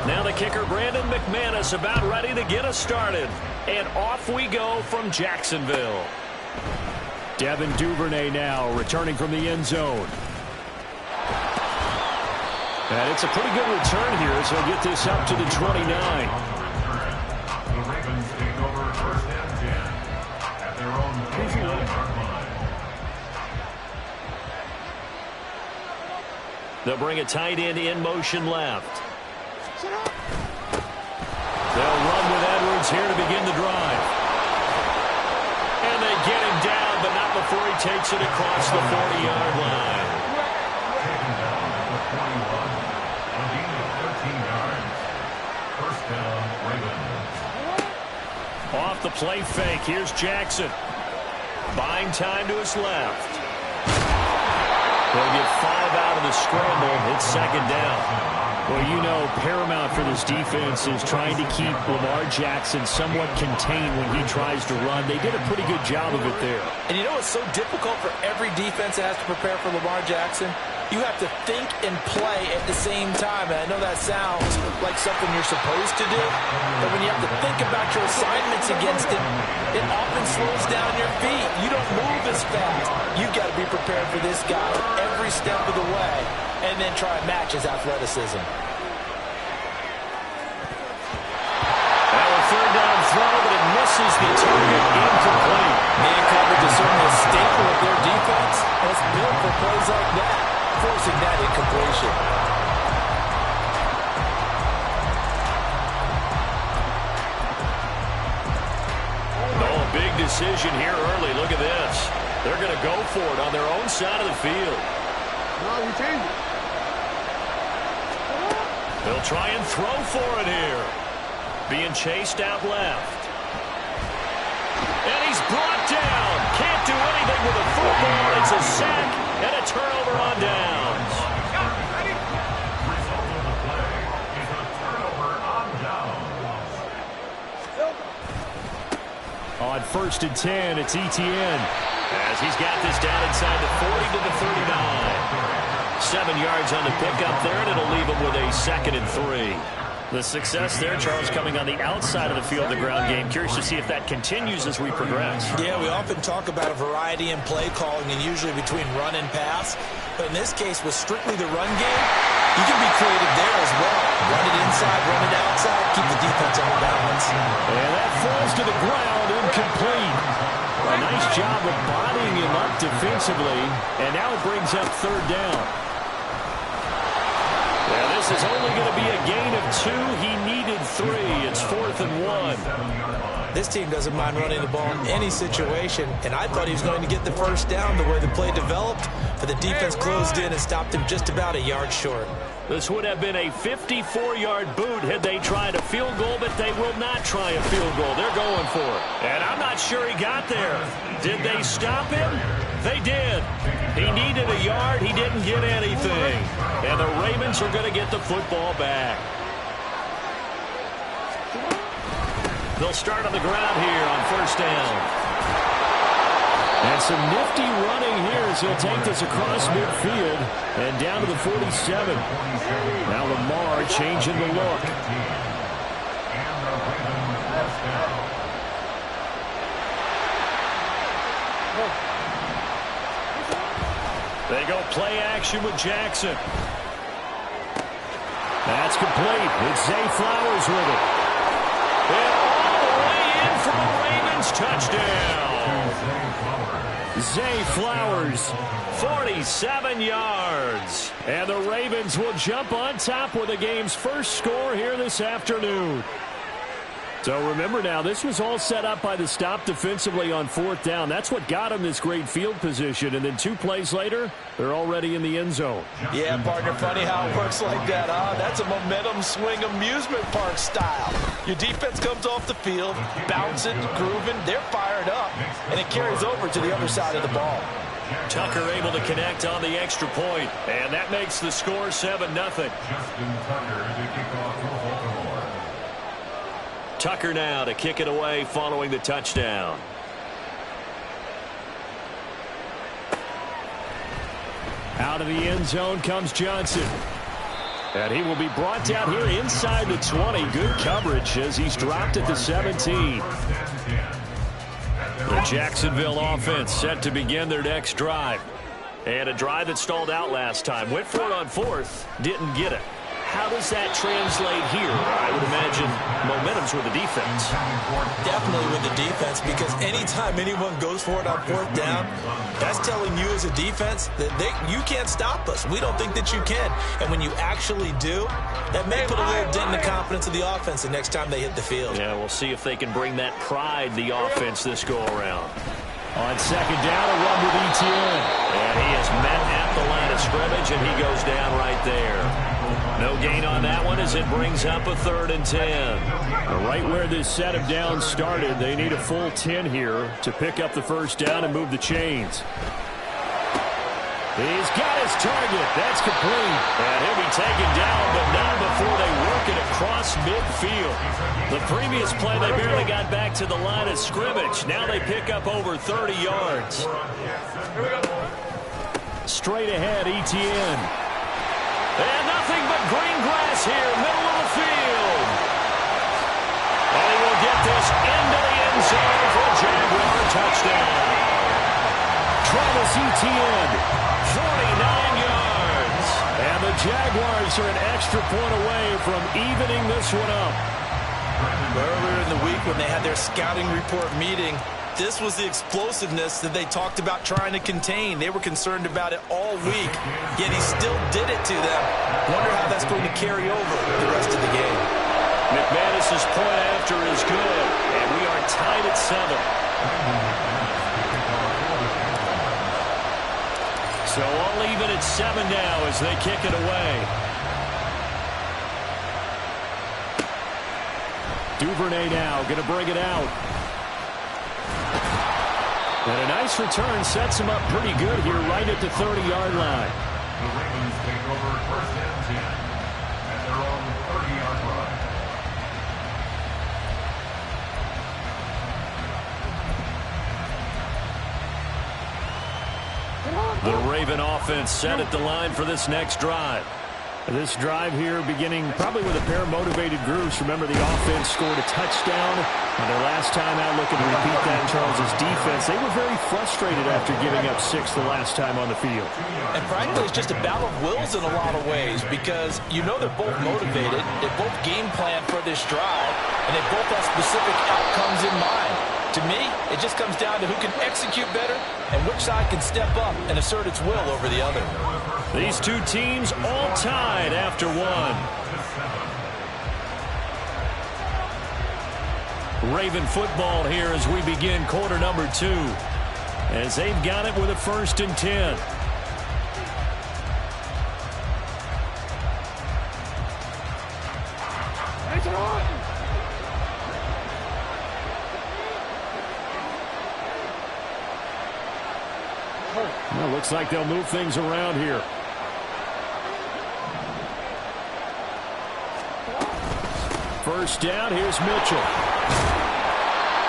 Now the kicker, Brandon McManus, about ready to get us started. And off we go from Jacksonville. Devin Duvernay now returning from the end zone. And it's a pretty good return here as he'll get this up to the 29. The Ravens take over first and 10 at their own 29-yard line. They'll bring a tight end in motion left. They'll run with Edwards here to begin the drive. And they get him down, but not before he takes it across the 40-yard line. Taken down at the 41. A gain of 13 yards. First down, Ravens. Off the play fake, here's Jackson. Buying time to his left. They'll get 5 out of the scramble. It's second down. Well, you know, paramount for this defense is trying to keep Lamar Jackson somewhat contained when he tries to run. They did a pretty good job of it there. And you know what's so difficult for every defense that has to prepare for Lamar Jackson? You have to think and play at the same time. And I know that sounds like something you're supposed to do, but when you have to think about your assignments against him, it often slows down your feet. You don't move as fast. You've got to be prepared for this guy every step of the way and then try and match his athleticism. Third down throw, but it misses the target, incomplete. Man coverage is certainly a staple of their defense. It's built for plays like that, forcing that incompletion. Oh, a big decision here early. Look at this. They're going to go for it on their own side of the field. No, we changed it. They'll try and throw for it here. Being chased out left. And he's brought down. Can't do anything with a football. It's a sack and a turnover on downs. Result of the play is a turnover on downs. On first and 10, it's Etienne. As he's got this down inside the 40 to the 39. 7 yards on the pickup there, and it'll leave him with a 2nd and 3. The success there, Charles, coming on the outside of the field, the ground game. Curious to see if that continues as we progress. Yeah, we often talk about a variety in play calling and usually between run and pass. But in this case, with strictly the run game, you can be creative there as well. Run it inside, run it outside, keep the defense on balance. And that falls to the ground, incomplete. A nice job of bodying him up defensively. And now it brings up third down. Well, this is only going to be a gain of 2. He needed 3. It's 4th and 1. This team doesn't mind running the ball in any situation, and I thought he was going to get the first down the way the play developed, but the defense closed in and stopped him just about a yard short. This would have been a 54-yard boot had they tried a field goal, but they will not try a field goal. They're going for it. And I'm not sure he got there. Did they stop him? They did. He needed a yard. He didn't get anything. And the Ravens are going to get the football back. They'll start on the ground here on first down. And some nifty running here as he'll take this across midfield and down to the 47. Now Lamar changing the look. They go play action with Jackson. That's complete. It's Zay Flowers with it. And all the way in for a Ravens touchdown. Zay Flowers, 47 yards. And the Ravens will jump on top with the game's first score here this afternoon. So remember now, this was all set up by the stop defensively on 4th down. That's what got him this great field position. And then 2 plays later, they're already in the end zone. Yeah, partner, funny how it works like that, huh? That's a momentum swing amusement park style. Your defense comes off the field, bouncing, grooving, they're fired up, and it carries over to the other side of the ball. Tucker able to connect on the extra point, and that makes the score 7-0. Tucker now to kick it away following the touchdown. Out of the end zone comes Johnson. And he will be brought down here inside the 20. Good coverage as he's dropped at the 17. The Jacksonville offense set to begin their next drive. And a drive that stalled out last time. Went for it on 4th, didn't get it. How does that translate here? I would imagine momentum's with the defense. Definitely with the defense, because anytime anyone goes for it on 4th down, that's telling you as a defense that you can't stop us. We don't think that you can. And when you actually do, that may put a little dent in the confidence of the offense the next time they hit the field. Yeah, we'll see if they can bring that pride, the offense, this go-around. On 2nd down, a run with Etienne. And he is met at the line of scrimmage, and he goes down right there. No gain on that one as it brings up a 3rd and 10. Right where this set of downs started, they need a full 10 here to pick up the 1st down and move the chains. He's got his target. That's complete. And he'll be taken down, but not before they work it across midfield. The previous play, they barely got back to the line of scrimmage. Now they pick up over 30 yards. Straight ahead, Etienne. And nothing but green grass here, middle of the field. And he will get this into the end zone for a Jaguar touchdown. Travis Etienne, 49 yards. And the Jaguars are an extra point away from evening this one up. Earlier in the week when they had their scouting report meeting, this was the explosiveness that they talked about trying to contain. They were concerned about it all week, yet he still did it to them. Wonder how that's going to carry over the rest of the game. McManus's point after is good, and we are tied at 7. So all even at 7 now as they kick it away. Duvernay now going to bring it out. And a nice return sets him up pretty good here right at the 30-yard line. The Ravens take over 1st and 10 at their own 30-yard line. The Raven offense set at the line for this next drive. This drive here beginning probably with a pair of motivated groups. Remember, the offense scored a touchdown on their last time out, looking to repeat that in Charles's defense. They were very frustrated after giving up 6 the last time on the field. And frankly, it's just a battle of wills in a lot of ways, because you know they're both motivated, they both game plan for this drive, and they both have specific outcomes in mind. To me, it just comes down to who can execute better and which side can step up and assert its will over the other. These two teams all tied after 1. Raven football here as we begin quarter number 2, as they've got it with a 1st and 10. Well, looks like they'll move things around here. First down, here's Mitchell.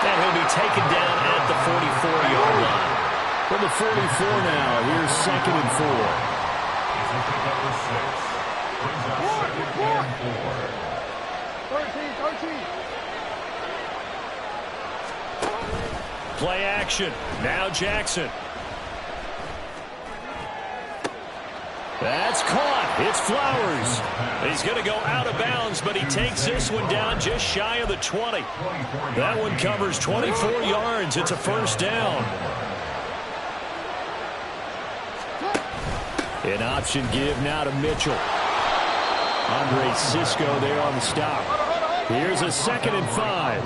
And he'll be taken down at the 44-yard line. From the 44 now, here's 2nd and 4. Play action. Now Jackson. That's caught. It's Flowers. He's going to go out of bounds, but he takes this one down just shy of the 20. That one covers 24 yards. It's a 1st down. An option give now to Mitchell. Andre Cisco there on the stop. Here's a 2nd and 5.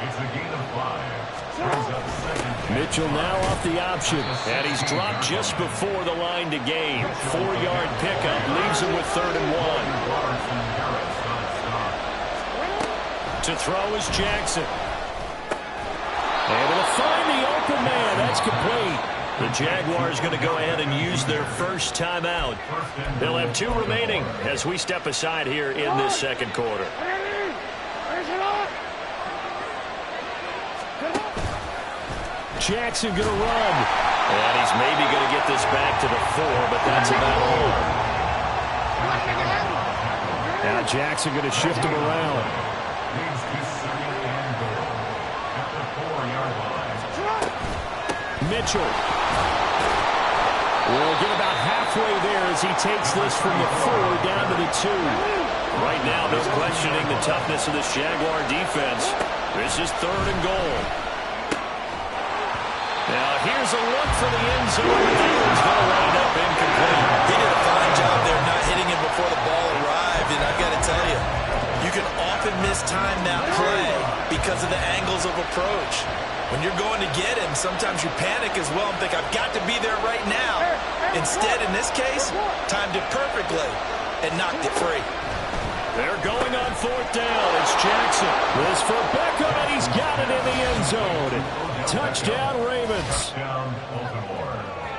It's a gain of 5. Brings up second. Mitchell now off the option, and he's dropped just before the line to gain. 4-yard pickup leaves him with 3rd and 1. To throw is Jackson. And it'll find the open man. That's complete. The Jaguars going to go ahead and use their first timeout. They'll have 2 remaining as we step aside here in this second quarter. Jackson going to run. And he's maybe going to get this back to the 4, but that's about all. Now Jackson going to shift him around. Mitchell will get about halfway there as he takes this from the 4 down to the 2. Right now, no questioning the toughness of this Jaguar defense. This is 3rd and goal. Now, here's a look for the end zone. It's going to wind up incomplete. He did a fine job there not hitting him before the ball arrived, and I've got to tell you, you can often mistime that play because of the angles of approach. When you're going to get him, sometimes you panic as well and think, I've got to be there right now. Instead, in this case, timed it perfectly and knocked it free. They're going on 4th down. It's Jackson. This for Beckham, and he's got it in the end zone. Touchdown, Ravens.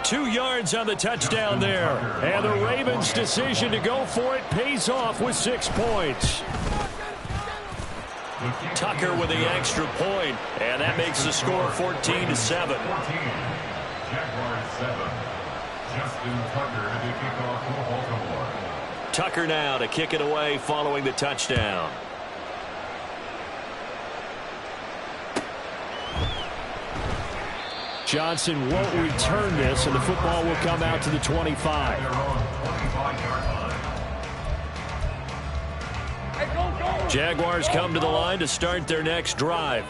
2 yards on the touchdown there. And the Ravens' decision to go for it pays off with 6 points. Tucker with the extra point, and that makes the score 14-7. Jaguars 7. Justin Tucker to kick off for Baltimore. Tucker now to kick it away following the touchdown. Johnson won't return this, and the football will come out to the 25. Jaguars come to the line to start their next drive.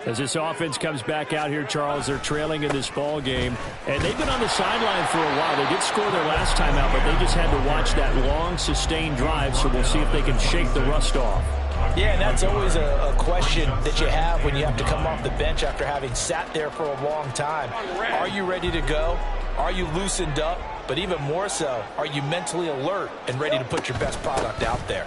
As this offense comes back out here, Charles, they're trailing in this ball game, and they've been on the sideline for a while. They did score their last time out, but they just had to watch that long, sustained drive, so we'll see if they can shake the rust off. Yeah, and that's always a question that you have when you have to come off the bench after having sat there for a long time. Are you ready to go? Are you loosened up? But even more so, are you mentally alert and ready to put your best product out there?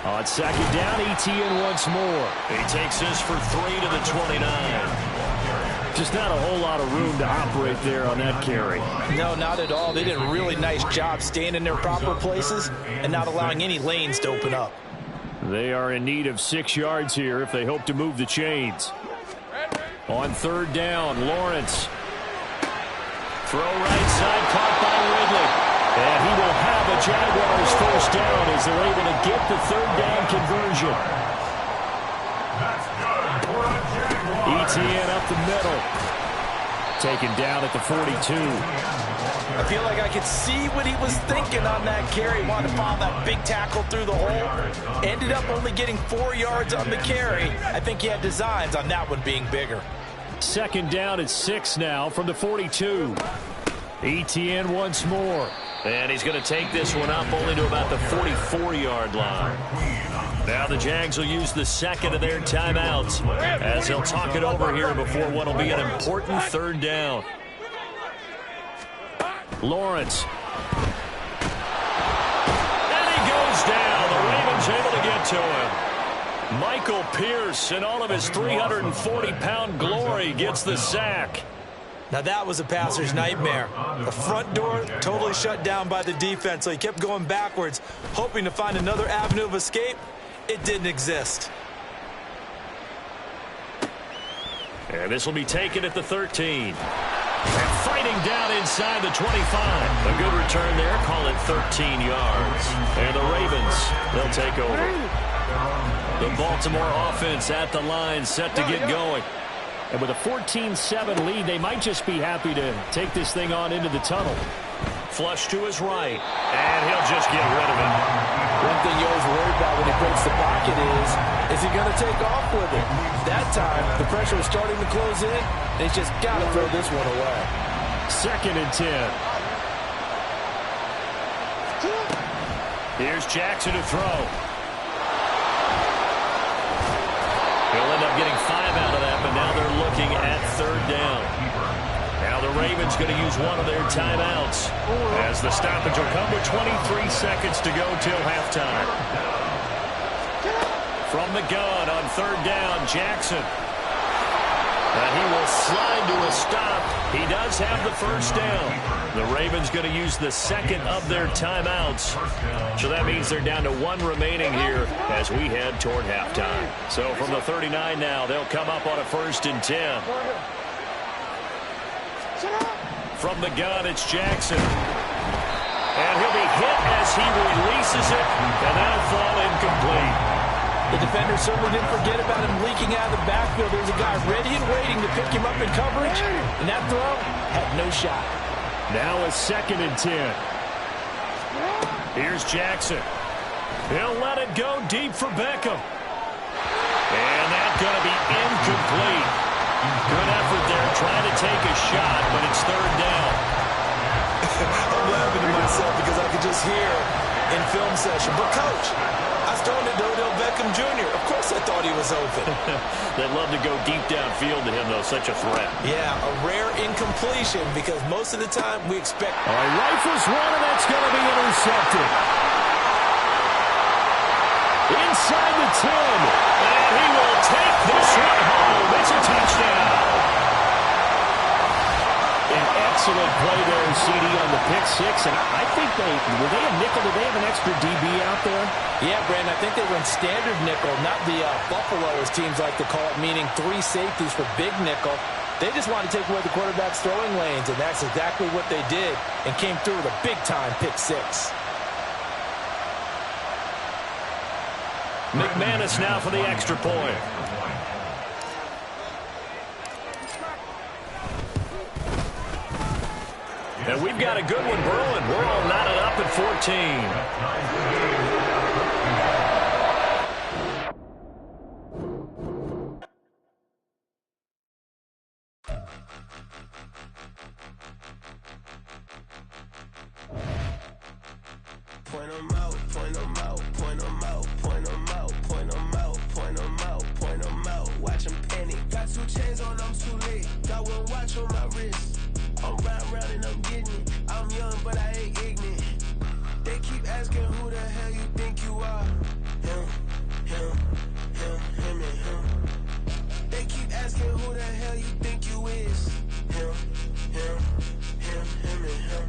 On 2nd down, Etienne once more. He takes this for 3 to the 29. Just not a whole lot of room to operate there on that carry. No, not at all. They did a really nice job staying in their proper places and not allowing any lanes to open up. They are in need of 6 yards here if they hope to move the chains. On 3rd down, Lawrence. Throw right side, caught by Ridley. And he will have a Jaguars first down as they're able to get the 3rd down conversion. Etienne up the middle. Taken down at the 42. I feel like I could see what he was thinking on that carry. Wanted to follow that big tackle through the hole. Ended up only getting 4 yards on the carry. I think he had designs on that one being bigger. 2nd down at 6 now from the 42. Etienne once more. And he's going to take this one up only to about the 44-yard line. Now the Jags will use the 2nd of their timeouts as they'll talk it over here before what will be an important 3rd down. Lawrence. And he goes down. The Ravens able to get to him. Michael Pierce, in all of his 340-pound glory, gets the sack. Now that was a passer's nightmare. The front door totally shut down by the defense, so he kept going backwards, hoping to find another avenue of escape. It didn't exist. And this will be taken at the 13. And fighting down inside the 25. A good return there. Call it 13 yards. And the Ravens, they'll take over. The Baltimore offense at the line, set to get going. And with a 14-7 lead, they might just be happy to take this thing on into the tunnel. Flush to his right, and he'll just get rid of it. One thing you always worry about when he breaks the pocket is he going to take off with it? That time, the pressure was starting to close in. They just got to throw this one away. 2nd and 10. Here's Jackson to throw. He'll end up getting 5 out of that, but now they're looking at 3rd down. Now the Ravens going to use one of their timeouts as the stoppage will come with 23 seconds to go till halftime. From the gun on 3rd down, Jackson. And he will slide to a stop. He does have the 1st down. The Ravens going to use the 2nd of their timeouts. So that means they're down to 1 remaining here as we head toward halftime. So from the 39 now, they'll come up on a 1st and 10. From the gun, it's Jackson. And he'll be hit as he releases it, and that'll fall incomplete. The defender certainly didn't forget about him leaking out of the backfield. There's a guy ready and waiting to pick him up in coverage, and that throw had no shot. Now a 2nd and 10. Here's Jackson. He'll let it go deep for Beckham. And that's going to be incomplete. Good effort there trying to take a shot, but it's 3rd down. I'm laughing to myself because I could just hear in film session. But, Coach, I was throwing it to Odell Beckham Jr. Of course I thought he was open. They'd love to go deep downfield to him, though. Such a threat. Yeah, a rare incompletion because most of the time we expect. All right, rifles one, and that's going to be intercepted. Inside the 10, and he will take this one home. It's a touchdown. An excellent play there, CD, on the pick 6, and I think were they a nickel? Did they have an extra DB out there? Yeah, Brandon, I think they run standard nickel, not the Buffalo, as teams like to call it, meaning 3 safeties for big nickel. They just want to take away the quarterback's throwing lanes, and that's exactly what they did and came through with a big-time pick 6. McManus now for the extra point. And we've got a good one brewing. We're all knotted up at 14. Point 'em out, point 'em out, point 'em out, point 'em out, point 'em out, point 'em out, point 'em out. Watch 'em panic. Got 2 chains on, I'm too late. Got 1 watch on my wrist. I'm riding round and I'm getting it. I'm young, but I ain't ignorant. They keep asking who the hell you think you are. Him, him, him, him, and him. They keep asking who the hell you think you is. Him, him, him, him, and him.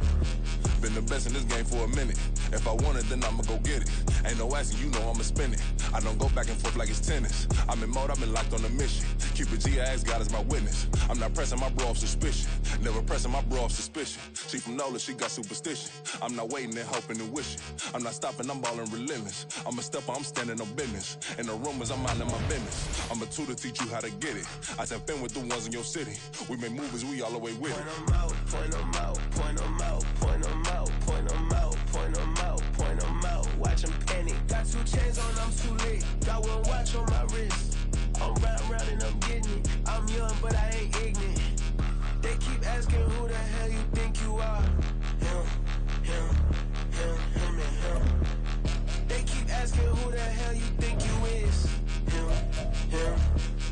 Been the best in this game for a minute. If I want it, then I'ma go get it. Ain't no asking, you know I'ma spin it. I don't go back and forth like it's tennis. I'm in mode, I've been locked on a mission. Cupid G, I ask God as my witness. I'm not pressing my bro off suspicion. Never pressing my bro off suspicion. She from NOLA, she got superstition. I'm not waiting and hoping and wishing. I'm not stopping, I'm balling relentless. I'm a stepper, I'm standing on business. In the rumors, I'm minding my business. I'm a tutor, teach you how to get it. I said, fin with the ones in your city. We make movies, we all the way with it. Point 'em out, point 'em out, point 'em out, point 'em out, point 'em out, point 'em out, point 'em out. Watch 'em panic. Got 2 chains on, I'm too late. Got 1 watch on my wrist. I'm riding round and I'm getting it. I'm young, but I ain't ignorant. They keep asking who the hell you think you are. Him, him, him, him, and him. They keep asking who the hell you think you is. Him, him,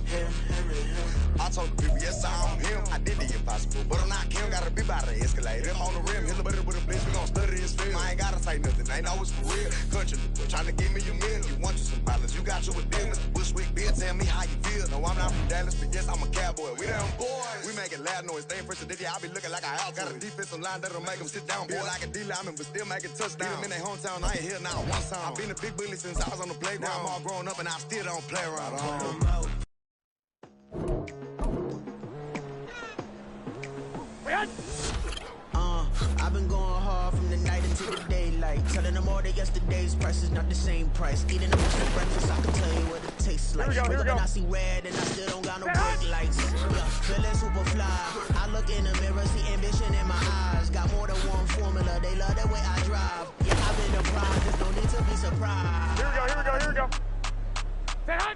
him, him, and him. I told the people, yes, I'm him. I did the impossible, but I'm not Kim. Gotta be by the escalator. Him on the rim, hit the butter with a bitch. We gon' study his film. I ain't gotta say nothing, ain't always for real. Country, trying to give me your meal. You want you some balance, you got you a deal. Mr. Bushwick, bitch, tell me how you feel. No, I'm not from Dallas, but yes, I'm a cowboy. We them boys. We making loud noise, stay fresh today. I be looking like a house. Got a defensive line that'll make them sit down. Feel like a D-lineman, but still making touchdowns. Beat them in their hometown, I ain't here now one time. I've been a big bully since I was on the playground. Now I'm all grown up and I still don't play around. I've been going hard from the night until the daylight. Telling them all that yesterday's price is not the same price. Eating them for breakfast, I can tell you what it tastes like. Wake up and I see red and I still don't got no brake lights. Yeah, feeling super fly. I look in the mirror, see ambition in my eyes. Got more than one formula, they love the way I drive. Yeah, I've been a prime, just no need to be surprised. Here we go, here we go, here we go. Say hi.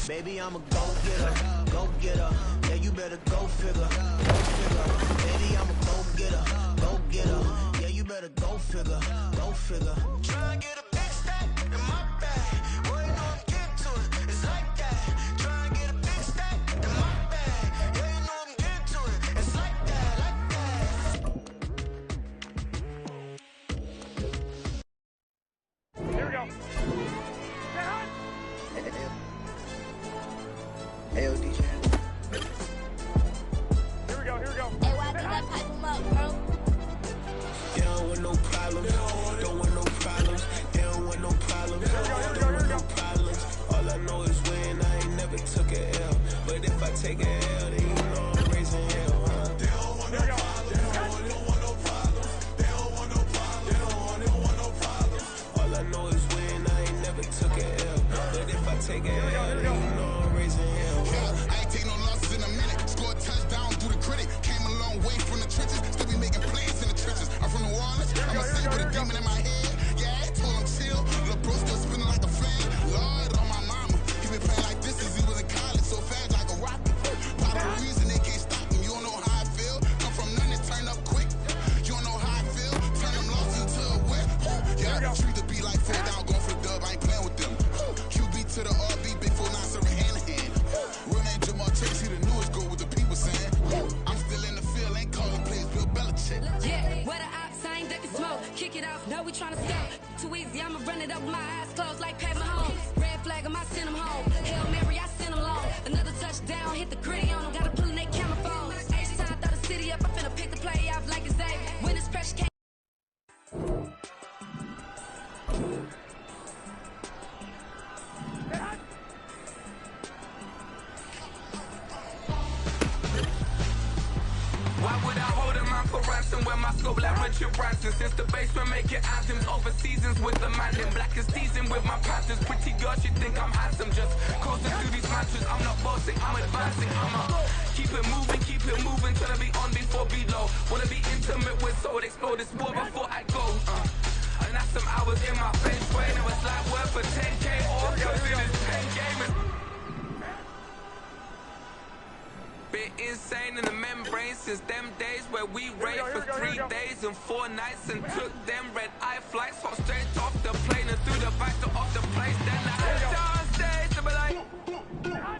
Baby, I'm a go-getter, go-getter. Yeah, you better go figure, go figure. Baby, I'm a go-getter, go-getter. Yeah, you better go figure, go figure. Tryna get a big stack in my bag. Boy, you know I'm getting to it. It's But if I take a L, then you know I'm raising hell, huh? They don't want no problems. They don't want no problems. They don't want no problems. They don't want no problems. All I know is win. I ain't never took a L. But if I take a L, then you know I'm raising hell, huh? I ain't take no losses in a minute. Scored touchdown through the critic. Came a long way from the trenches. Still be making plays in the trenches. I'm from New Orleans. I'm a city with a demon in my head. Yeah, I told him chill. Lil' bro still spinning like a fan. Lord on my mama. He been playing like this since he was in college. So fast like a rocket. Part of the reason they can't stop him. You don't know how I feel. Come from nothing, turn up quick. You don't know how I feel. Turn them losses into a whip. Yeah, treat the beat like 4 down, going for the dub. I ain't playing with them. QB to the RB, big 4-9 serving hand in hand. Real name Jamal Chase, he the newest goal with the people saying. I'm still in the field, ain't calling plays, Bill Belichick. Yeah, where the ops, I ain't ducking smoke. Kick it off, no, we tryna scout. Too easy, I'ma run it up with my eyes closed like Pat Mahomes. Red flag, I send him home. Hail Mary, I send him long. Another touchdown, hit the gritty on him. Gotta put in their camera phones. H-time, throw the city up. I'm finna pick the play off like it's A. When this pressure came. Why would I hold a man for ransom when my scope like Richard Branson? Since the basement making anthems over seasons with the man in black is seasoned with my panthers. Pretty girl, she think I'm handsome. Just coasting through these mantras. I'm not bossing, I'm advancing. I'ma keep it moving till I be on before below. Wanna be intimate with soul, explore this war before I go. And that's some hours in my bench brain. It was like work for 10K or cause it is 10 gamers. Bit insane in the membrane since them days where we raged for 3 days and 4 nights and took them red eye flights, hop straight off the plane and through the back door of the place. Then I head downstairs to be like,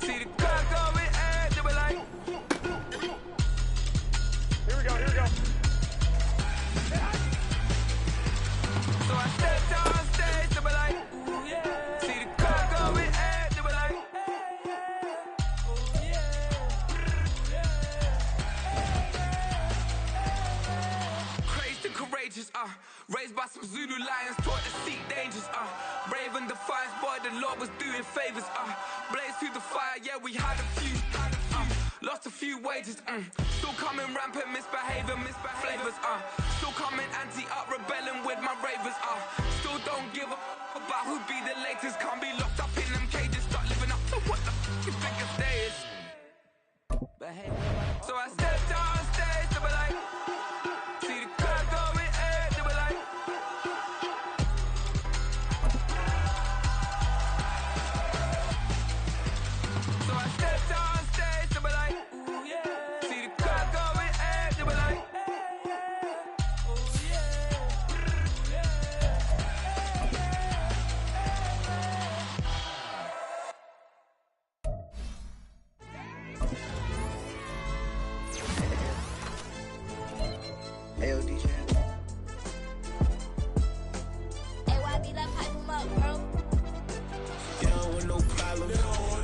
see the car going ahead to be like. Here we go. So I step downstairs to be like, ooh yeah. See the car going ahead to be like. Courageous, raised by some Zulu lions, taught to seek dangers, brave and defiant, boy, the Lord was doing favors, blaze through the fire, yeah, we had a few, lost a few wages, still coming rampant, misbehaving, flavors, still coming anti-up, rebelling with my ravers, still don't give a about who be the latest, can't be locked up in them cages, start living up to what the f you think of days. So I stepped downstairs to be like, see the car going ahead, they were like. So I stepped downstairs, they were like, ooh yeah. See the car going ahead, they were like. Hey, DJ. Hey, why be like pipe him up, bro? They don't want no problems.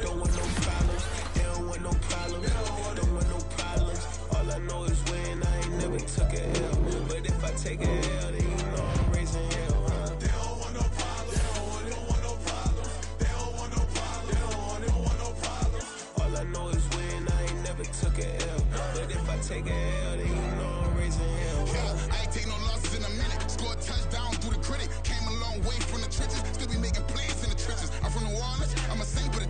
Don't want no problems. They don't want no problems. Don't want no problems. All I know is win. I ain't never took a L. But if I take a L, then you know I'm raising hell, huh? They don't want no problems. They don't want no problems. They don't want no problems. They don't want no problems. All I know is win. I ain't never took a L. But if I take a L, then you know I'm raising hell. I ain't take no losses in a minute. Scored touchdown through the critic. Came a long way from the trenches. Still be making plays in the trenches. I'm from New Orleans. I'm a city with a